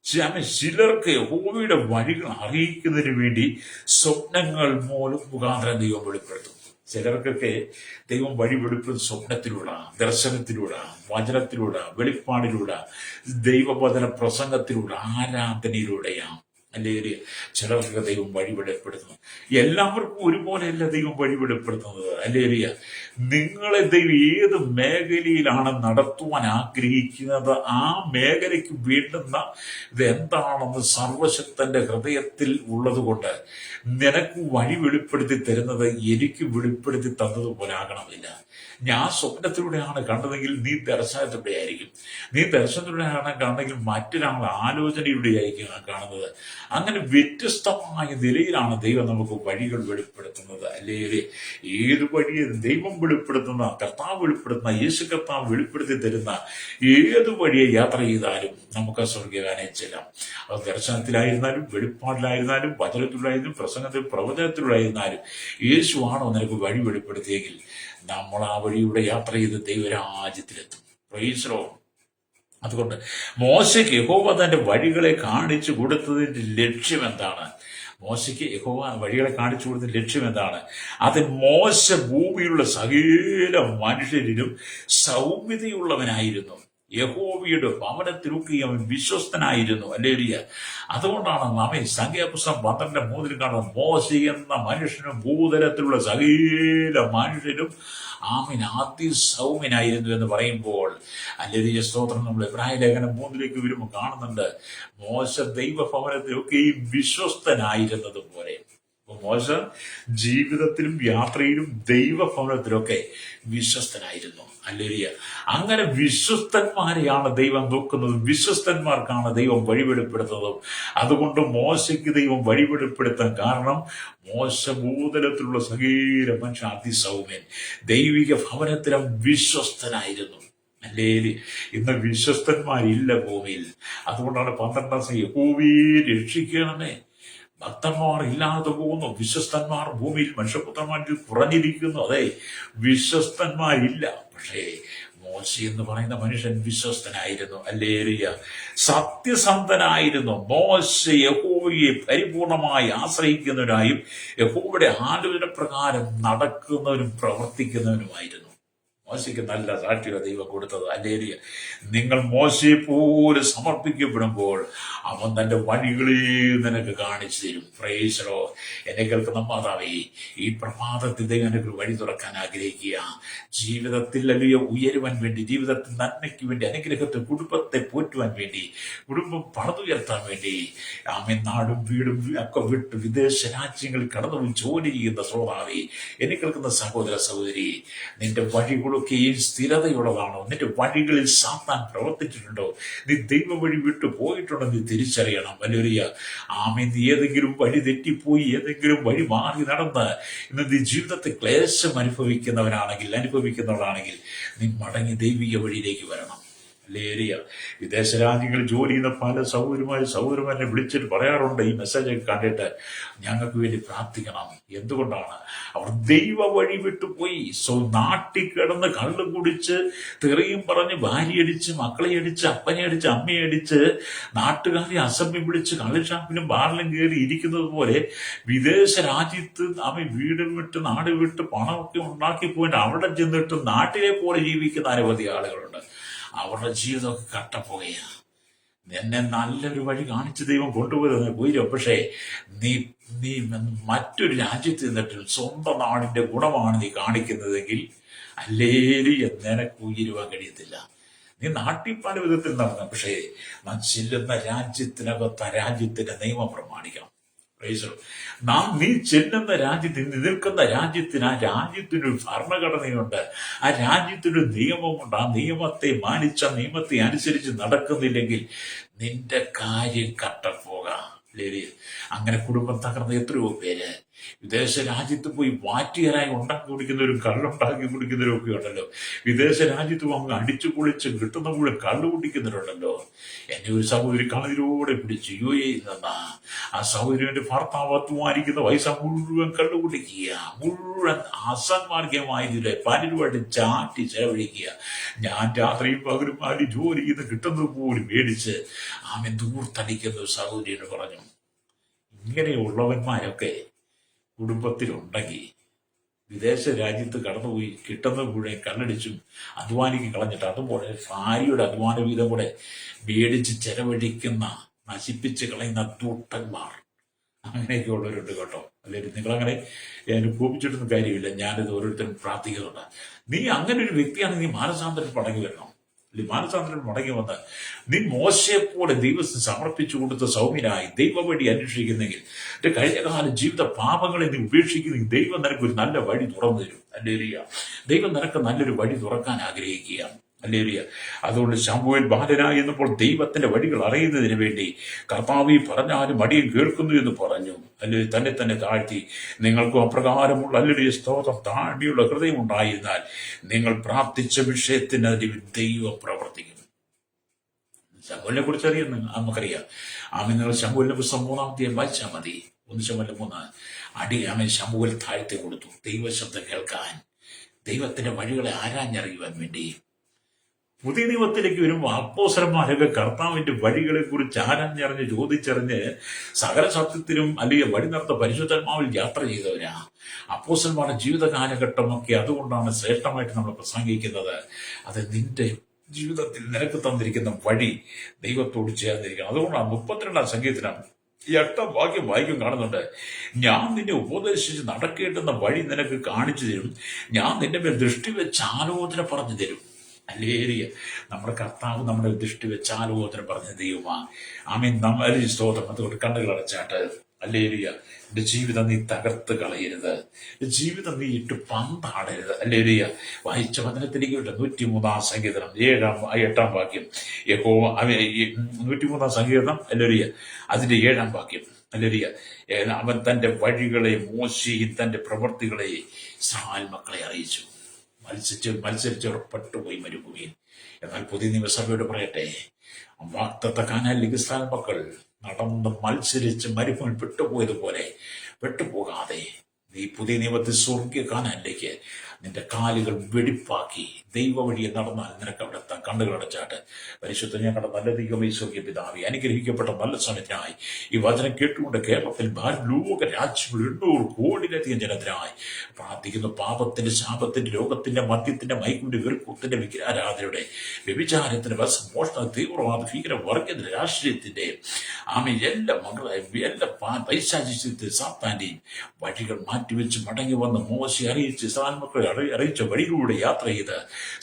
Speaker 1: ചിലർക്ക് യഹോവയുടെ വഴികൾ അറിയിക്കുന്നതിന് വേണ്ടി സ്വപ്നങ്ങൾ മുഖാന്തരം ദൈവം വെളിപ്പെടുത്തും. ചിലർക്കൊക്കെ ദൈവം വഴി വെളിപ്പെടുത്തും സ്വപ്നത്തിലൂടെ, ദർശനത്തിലൂടെ, വചനത്തിലൂടെ, വെളിപ്പാടിലൂടെ, ദൈവവചന പ്രസംഗത്തിലൂടെ, ആരാധനയിലൂടെയാണ്. അല്ലേല് ചിലർക്ക് ദൈവം വഴി വെളിപ്പെടുത്തുന്നു. എല്ലാവർക്കും ഒരുപോലെയല്ല ദൈവം വഴി വെളിപ്പെടുത്തുന്നത്. അല്ലേലിയ, നിങ്ങളെ ദൈവം ഏത് മേഖലയിലാണ് നടത്തുവാൻ ആഗ്രഹിക്കുന്നത്, ആ മേഖലയ്ക്ക് വേണ്ടുന്ന ഇത് എന്താണെന്ന് സർവശക്തന്റെ ഹൃദയത്തിൽ ഉള്ളത് കൊണ്ട് നിനക്ക് വഴി വെളിപ്പെടുത്തി തരുന്നത് എനിക്ക് വെളിപ്പെടുത്തി തന്നതുപോലെ ആകണമില്ല. ഞാൻ സ്വപ്നത്തിലൂടെയാണ് കണ്ടതെങ്കിൽ നീ ദർശനത്തിലൂടെ ആയിരിക്കും. നീ ദർശനത്തിലൂടെയാണ് കാണുന്നെങ്കിൽ മറ്റൊരാൾ ആലോചനയിലൂടെ ആയിരിക്കും കാണുന്നത്. അങ്ങനെ വ്യത്യസ്തമായ നിലയിലാണ് ദൈവം നമുക്ക് വഴികൾ വെളിപ്പെടുത്തുന്നത്. അല്ലെങ്കിൽ ഏത് വഴിയെ ദൈവം വെളിപ്പെടുത്തുന്ന, കർത്താവ് വെളിപ്പെടുത്തുന്ന, യേശു കർത്താവ് വെളിപ്പെടുത്തി തരുന്ന ഏത് വഴിയെ യാത്ര ചെയ്താലും നമുക്ക് സ്വർഗ്ഗകാനം ചെല്ലാം. അത് ദർശനത്തിലായിരുന്നാലും, വെളിപ്പാടിലായിരുന്നാലും, വചനത്തിലായിരുന്നാലും, പ്രവചനത്തിലായിരുന്നാലും യേശുവാണോ നിനക്ക് വഴി വെളിപ്പെടുത്തിയെങ്കിൽ നമ്മൾ ആ വഴിയുടെ യാത്ര ചെയ്ത് ദൈവരാജ്യത്തിലെത്തും. Praise the Lord. അതുകൊണ്ട് മോശയ്ക്ക് യഹോവ തന്റെ വഴികളെ കാണിച്ചു കൊടുത്തതിന്റെ ലക്ഷ്യം എന്താണ്? മോശയ്ക്ക് യഹോവ വഴികളെ കാണിച്ചു കൊടുത്ത ലക്ഷ്യം എന്താണ്? അത് മോശ ഭൂമിയിലുള്ള സകല മനുഷ്യരിലും സൗമ്യതയുള്ളവനായിരുന്നു. യഹോവയുടെ ഭവനത്തിലൊക്കെ അവൻ വിശ്വസ്തനായിരുന്നു. അല്ലേലിയ. അതുകൊണ്ടാണ് നാം ഈ സംഖ്യാപുസ്തകം 12:3 കാണുന്നത്, മോശ എന്ന മനുഷ്യനും ഭൂതലത്തിലുള്ള സകല മനുഷ്യരും ആമീൻ അതിസൗമ്യനായിരുന്നു എന്ന് പറയുമ്പോൾ, അല്ലേലിയ സ്തോത്രം. നമ്മൾ എബ്രായ ലേഖനം 3 വരുമ്പോൾ കാണുന്നുണ്ട്, മോശ ദൈവഭവനത്തിലൊക്കെയും വിശ്വസ്തനായിരുന്നത് പോലെ. മോശ ജീവിതത്തിലും യാത്രയിലും ദൈവഭവനത്തിലൊക്കെ വിശ്വസ്തനായിരുന്നു. അല്ലേലിയ. അങ്ങനെ വിശ്വസ്തന്മാരെയാണ് ദൈവം നോക്കുന്നതും വിശ്വസ്തന്മാർക്കാണ് ദൈവം വഴിവെളിപ്പെടുത്തുന്നതും. അതുകൊണ്ട് മോശയ്ക്ക് ദൈവം വഴിവെളിപ്പെടുത്താൻ കാരണം മോശ ഭൂതലത്തിലുള്ള സകല മനുഷ്യ അതിസൗമ്യൻ, ദൈവിക ഭവനത്തിലും വിശ്വസ്തനായിരുന്നു. അല്ലേലി. ഇന്ന് വിശ്വസ്തന്മാരില്ല ഭൂമിയിൽ. അതുകൊണ്ടാണ് 12 യഹോവയെ രക്ഷിക്കണമേ, ഭക്തന്മാർ ഇല്ലാതെ പോകുന്നു, വിശ്വസ്തന്മാർ ഭൂമിയിൽ മനുഷ്യപുത്രന്മാരിൽ കുറഞ്ഞിരിക്കുന്നു. അതെ, വിശ്വസ്തന്മാരില്ല. പക്ഷേ മോശ എന്ന് പറയുന്ന മനുഷ്യൻ വിശ്വസ്തനായിരുന്നു. അല്ലേലൂയ. സത്യസന്ധനായിരുന്നു. മോശ യഹോവയെ പരിപൂർണമായി ആശ്രയിക്കുന്നവനായും യഹോവയുടെ ആലോചന പ്രകാരം നടക്കുന്നവനും പ്രവർത്തിക്കുന്നവനുമായിരുന്നു. മോശയ്ക്ക് നല്ല സാക്ഷിയുടെ ദൈവം കൊടുത്തത്. അല്ലേലൂയ. നിങ്ങൾ മോശയെ പോലെ സമർപ്പിക്കപ്പെടുമ്പോൾ അവൻ തന്റെ വഴികളെ നിനക്ക് കാണിച്ചു തരും. Praise the Lord. എന്നെ കേൾക്കുന്ന മാതാവേ, ഈ പ്രഭാതത്തിൽ ദൈവം എനിക്ക് വഴി തുറക്കാൻ ആഗ്രഹിക്കുക. ജീവിതത്തിൽ അല്ലെ ഉയരുവാൻ വേണ്ടി, ജീവിതത്തിൽ നന്മയ്ക്ക് വേണ്ടി, അനുഗ്രഹത്തെ, കുടുംബത്തെ പോറ്റുവാൻ വേണ്ടി, കുടുംബം പണിതുയർത്താൻ വേണ്ടി, നാടും വീടും ഒക്കെ വിട്ട് വിദേശ രാജ്യങ്ങളിൽ കടന്നു ജോലി ചെയ്യുന്ന ശ്രോതാവേ, എന്നെ കേൾക്കുന്ന സഹോദര സഹോദരി, നിന്റെ വഴികളൊക്കെയും സ്ഥിരതയുള്ളതാണോ? നിന്റെ വഴികളിൽ സാത്താൻ പ്രവർത്തിച്ചിട്ടുണ്ടോ? നീ ദൈവ വഴി വിട്ടു പോയിട്ടുണ്ടോ? നീ തിരിച്ചറിയണം. വലിയ ആമേൻ. നീ ഏതെങ്കിലും വഴി തെറ്റിപ്പോയി, ഏതെങ്കിലും വഴി മാറി നടന്ന് ഇന്ന് നീ ജീവിതത്തെ ക്ലേശം അനുഭവിക്കുന്നവളാണെങ്കിൽ നീ മടങ്ങി ദൈവിക വഴിയിലേക്ക് വരണം. ലേരിയ. വിദേശ രാജ്യങ്ങളിൽ ജോലി ചെയ്യുന്ന പല സൗകര്യമാരെ വിളിച്ചിട്ട് പറയാറുണ്ട്, ഈ മെസ്സേജ് കണ്ടിട്ട് ഞങ്ങൾക്ക് വേണ്ടി പ്രാർത്ഥിക്കണം. എന്തുകൊണ്ടാണ്? അവർ ദൈവ വഴി വിട്ടുപോയി. നാട്ടിൽ കിടന്ന് കള്ളു കുടിച്ച് തെറിയും പറഞ്ഞ് ഭാര്യയടിച്ച്, മക്കളെ അടിച്ച്, അപ്പനെ അടിച്ച്, അമ്മയെ അടിച്ച്, നാട്ടുകാരെ അസഭ്യം വിളിച്ച് കള്ളുഷാപ്പിലും ബാറിലും കയറി ഇരിക്കുന്നത് പോലെ വിദേശ രാജ്യത്ത് അവൻ വീടും വിട്ട് നാട് വിട്ട് പണമൊക്കെ ഉണ്ടാക്കി പോയിട്ട് അവിടെ ചെന്നിട്ട് നാട്ടിലെ പോലെ ജീവിക്കുന്ന അനവധി ആളുകളുണ്ട്. അവരുടെ ജീവിതമൊക്കെ കട്ടപ്പോവുകയാണ്. എന്നെ നല്ലൊരു വഴി കാണിച്ച് ദൈവം കൊണ്ടുപോയി. പക്ഷേ നീ മറ്റൊരു രാജ്യത്ത് നിന്നിട്ട് സ്വന്തം നാടിന്റെ ഗുണമാണ് നീ കാണിക്കുന്നതെങ്കിൽ അല്ലേലും നിനക്ക് ഉയരുവാൻ കഴിയത്തില്ല. നീ നാട്ടിൽ പല വിധത്തിൽ നടന്ന, പക്ഷേ നാം ചെല്ലുന്ന രാജ്യത്തിനകത്ത് രാജ്യത്തിന്റെ നിയമം പ്രമാണിക്കണം. Praise the Lord. നീ ചെല്ലുന്ന രാജ്യത്ത്, നീ നിൽക്കുന്ന രാജ്യത്തിന്, ആ രാജ്യത്തിനൊരു ഭരണഘടനയുണ്ട്, ആ രാജ്യത്തിനൊരു നിയമമുണ്ട്. ആ നിയമത്തെ മാനിച്ച, നിയമത്തെ അനുസരിച്ച് നടക്കുന്നില്ലെങ്കിൽ നിന്റെ കാര്യം കട്ടപ്പോകാം. അങ്ങനെ കുടുംബം തകർന്ന എത്രയോ പേര് വിദേശ രാജ്യത്ത് പോയി വാറ്റിയരായി ഉണ്ടാക്കി കുടിക്കുന്നവരും കള്ളുണ്ടാക്കി കുടിക്കുന്നവരും ഒക്കെ ഉണ്ടല്ലോ. വിദേശ രാജ്യത്ത് അങ്ങ് അടിച്ചു പൊളിച്ച് കിട്ടുന്ന മുഴുവൻ കള്ളു കുടിക്കുന്നവരുണ്ടല്ലോ. എന്നെ ഒരു സഹോദരി കളതിലൂടെ പിടിച്ച് UAE നിന്ന ആ സഹോദരിയുടെ ഭർത്താവ് അധ്വാനിക്കുന്ന പൈസ മുഴുവൻ കള്ളു കുടിക്കുക, മുഴുവൻ അസന്മാർഗമായതിലെ പലരുമായിട്ട് ചാറ്റി ചെലവഴിക്കുക. ഞാൻ രാത്രിയും പകലും ആര് ജോലി ചെയ്ത് കിട്ടുന്നത് പോലും മേടിച്ച് ആമൻ ദൂർത്തടിക്കുന്ന ഒരു സഹോദരിയോട് പറഞ്ഞു, ഇങ്ങനെയുള്ളവന്മാരൊക്കെ കുടുംബത്തിലുണ്ടെങ്കിൽ വിദേശ രാജ്യത്ത് കടന്നുപോയി കിട്ടുന്ന മുഴുവൻ കണ്ണടിച്ചും അധ്വാനിക്ക് കളഞ്ഞിട്ട് അതുപോലെ ഭാര്യയുടെ അധ്വാന വീതം കൂടെ മേടിച്ച് ചെലവഴിക്കുന്ന, നശിപ്പിച്ച് കളയുന്ന ദൂട്ടന്മാർ, അങ്ങനെയൊക്കെ ഉള്ളവരുണ്ട് കേട്ടോ. അല്ലെങ്കിൽ നിങ്ങളങ്ങനെ കോപിച്ചിട്ടൊന്നും കാര്യമില്ല. ഞാനിത് ഓരോരുത്തരും പ്രാർത്ഥിക്കുന്നുണ്ട്. നീ അങ്ങനെ ഒരു വ്യക്തിയാണ്, നീ മാനസാന്തരം മടങ്ങി വരണം. മാനസാന്തരം മടങ്ങി വന്ന് നീ മോശയെപ്പോലെ ദൈവത്തിന് സമർപ്പിച്ചു കൊടുത്ത സൗമ്യനായി ദൈവവഴി അന്വേഷിക്കുന്നെങ്കിൽ, എന്റെ കഴിഞ്ഞകാല ജീവിത പാപങ്ങളെ നീ ഉപേക്ഷിക്കുന്നെങ്കിൽ ദൈവം നിനക്ക് ഒരു നല്ല വഴി തുറന്നു തരും. ഹല്ലേലൂയ. ദൈവം നിനക്ക് നല്ലൊരു വഴി തുറക്കാൻ ആഗ്രഹിക്കുക. ഹല്ലേലൂയ. അതുകൊണ്ട് ശമൂവേൽ ബാലനായി എന്നപ്പോൾ ദൈവത്തിന്റെ വഴികൾ അറിയുന്നതിന് വേണ്ടി കർത്താവ് പറഞ്ഞാലും അടിയൻ കേൾക്കുന്നു എന്ന് പറഞ്ഞു. അല്ലെങ്കിൽ തന്നെ താഴ്ത്തി, നിങ്ങൾക്കും അപ്രകാരമുള്ള അല്ലെങ്കിൽ സ്തോത്രം താഴ്ത്തിയുള്ള ഹൃദയം ഉണ്ടായിരുന്നാൽ നിങ്ങൾ പ്രാർത്ഥിച്ച വിഷയത്തിന് ദൈവം പ്രവർത്തിക്കും. ശമൂലിനെ കുറിച്ച് അറിയുന്നു, നമുക്കറിയാം. നിങ്ങൾ ശമൂലിന്റെ പുസ്തകം 3-ാം വായിച്ചാൽ മതി. 1 ശമൂവേൽ 3. അടിയാമൻ ശമൂവേൽ താഴ്ത്തി കൊടുത്തു, ദൈവശബ്ദം കേൾക്കാൻ, ദൈവത്തിന്റെ വഴികളെ ആരാഞ്ഞറിയുവാൻ വേണ്ടി. പുതിയ നിയമത്തിലേക്ക് വരുമ്പോൾ അപ്പോസ്തലന്മാരൊക്കെ കർത്താവിന്റെ വഴികളെ കുറിച്ച് ആരാഞ്ഞറിഞ്ഞ് ചോദിച്ചറിഞ്ഞ് സകല സത്യത്തിനും അല്ലെങ്കിൽ വഴി നടത്ത പരിശുദ്ധാത്മാവിൽ യാത്ര ചെയ്തവരാ. അപ്പോസ്തലന്മാരുടെ ജീവിത കാലഘട്ടമൊക്കെ അതുകൊണ്ടാണ് ശ്രേഷ്ഠമായിട്ട് നമ്മൾ പ്രസംഗിക്കുന്നത്. അത് നിന്റെ ജീവിതത്തിൽ നിനക്ക് തന്നിരിക്കുന്ന വഴി ദൈവത്തോട് ചേർന്നിരിക്കണം. അതുകൊണ്ടാണ് 32-ാം സങ്കീർത്തനം 8-ാം വാക്യം വായിക്കും കാണുന്നുണ്ട്, ഞാൻ നിന്നെ ഉപദേശിച്ച് നടക്കേണ്ടുന്ന വഴി നിനക്ക് കാണിച്ചു തരും, ഞാൻ നിന്റെ മേൽ ദൃഷ്ടി വെച്ച് ആലോചന പറഞ്ഞു തരും. ഹല്ലേലൂയ. നമ്മുടെ കർത്താവ് നമ്മുടെ ദൃഷ്ടി വെച്ച് ആലോചന പറഞ്ഞ ദൈവമാണ്. ആമേൻ. നമ്മൾ സ്തോത്രം. അതുകൊണ്ട് കണ്ണുകൾ അടച്ചാട്ട്, ഹല്ലേലൂയ, എന്റെ ജീവിതം നീ തകർത്ത് കളയരുത്, ജീവിതം നീ ഇട്ട് പന്താടരുത്. ഹല്ലേലൂയ. വായിച്ച വചനത്തിലേക്ക് 103-ാം സങ്കീർത്തനം 8-ാം വാക്യം. യഹോവ 103-ാം സങ്കീർത്തനം, ഹല്ലേലൂയ, അതിന്റെ 7-ാം വാക്യം. ഹല്ലേലൂയ. അവൻ തന്റെ വഴികളെ മോശെയും തന്റെ പ്രവൃത്തികളെ ഇസ്രായേൽ മക്കളെ അറിയിച്ചു. മത്സരിച്ച് ഉറപ്പെട്ടുപോയി മരുഭൂമിയിൽ. എന്നാൽ പുതിയ നിയമസഭയോട് പറയട്ടെ, വാഗ്ദത്ത കാനാനിലേക്ക് ഇസ്രായേൽ മക്കൾ നടന്ന് മത്സരിച്ച് മരുഭൂമിയിൽ പെട്ടുപോയതുപോലെ പെട്ടുപോകാതെ നീ പുതിയ നിയമത്തിൽ സ്വർഗീയ കാനാനിലേക്ക് നിന്റെ കാലുകൾ വെടിപ്പാക്കി ദൈവ വഴിയെ നടന്നാൽ നിനക്ക് അവിടെ എത്താൻ. കണ്ണുകൾ അടച്ചാട്ട്. പരിശുദ്ധ ഞങ്ങളുടെ നല്ല ദൈവമേ, സ്വർഗീയ പിതാവേ, അനുഗ്രഹിക്കപ്പെട്ട നല്ല സമയത്തിനായി ഈ വചനം കേട്ടുകൊണ്ട് കേരളത്തിൽ ലോക രാജ്യങ്ങൾ 800 കോടിയിലധികം ജനത്തിനായി പ്രാർത്ഥിക്കുന്നു. പാപത്തിന്റെ, ശാപത്തിന്റെ, രോഗത്തിന്റെ, മദ്യത്തിന്റെ, മയക്കുന്റെ, വെറുക്കൂത്തിന്റെ, വിഗ്രഹാരാധനയുടെ, വ്യഭിചാരത്തിന്റെ, മോഷണ, തീവ്രവാദ, ഭീകരവർഗത്തിന്റെ, രാഷ്ട്രീയത്തിന്റെ, എല്ലാ പൈശാചിത്യത്തിന്റെ, സാത്താന്റെയും വഴികൾ മാറ്റിവെച്ച് മടങ്ങി വന്ന് മോശെ അറിയിച്ച് ഇസ്രായേൽ മക്കളെ അറിയിച്ച വഴിയിലൂടെ യാത്ര ചെയ്ത്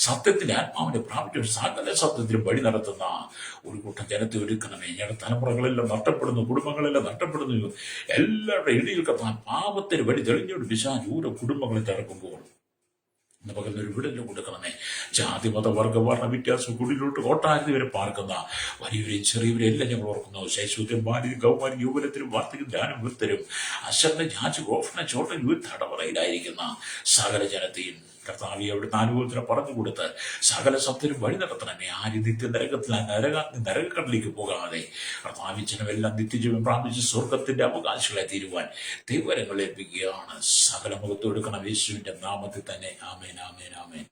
Speaker 1: സത്യത്തിന്റെ ആത്മാവിനെ പ്രാപിച്ച സകല സത്യത്തിലും വഴി നടത്തുന്ന ഒരു കൂട്ടം ജനത്തെ ഒരുക്കണമേ. ഞങ്ങളുടെ തലമുറകളെല്ലാം നഷ്ടപ്പെടുന്നു, കുടുംബങ്ങളെല്ലാം നഷ്ടപ്പെടുന്നു. എല്ലാവരുടെ ഇടയിൽ കത്താൻ പാപത്തിന് വഴി തെളിഞ്ഞോട് പിശാച് ഓരോ കുടുംബങ്ങളെ തകർക്കുമ്പോൾ നമുക്ക് ഒരു വിടലും കൊടുക്കണമേ. ജാതി, മത, വർഗ, വർണ്ണ വ്യത്യാസം കുടിലോട്ട് കോട്ടായിരം വരെ പാർക്കുന്ന വലിയവരെയും ചെറിയവരെയും എല്ലാം ഞങ്ങൾ ഓർക്കുന്നു. ശൈശൂത്യം, ബാല്യം, കൗമാരം, യൗവനത്തിലും വാർദ്ധക്യം, ധ്യാനം, വൃത്തരും, അശരണ, ജാതി, ഗോഫന, ചോട്ടൻ, തടവറയിലായിരിക്കുന്ന സകല ജനത്തെയും കർത്താവി അവിടുത്തെ അനുഭവത്തിന് പറഞ്ഞു കൊടുത്ത് സകല സത്യനും വഴി നടത്തണമേ. ആര് നിത്യ നരകക്കടലിലേക്ക് പോകാതെ കർത്താവി ജനമെല്ലാം നിത്യജീവൻ പ്രാപിച്ച് സ്വർഗത്തിന്റെ അവകാശികളെ തീരുവാൻ ദൈവവരങ്ങൾ ഏൽപ്പിക്കുകയാണ്. സകല മുഖത്ത് കൊടുക്കണം യേശുവിന്റെ നാമത്തിൽ തന്നെ. ആമേൻ, ആമേൻ, ആമേൻ.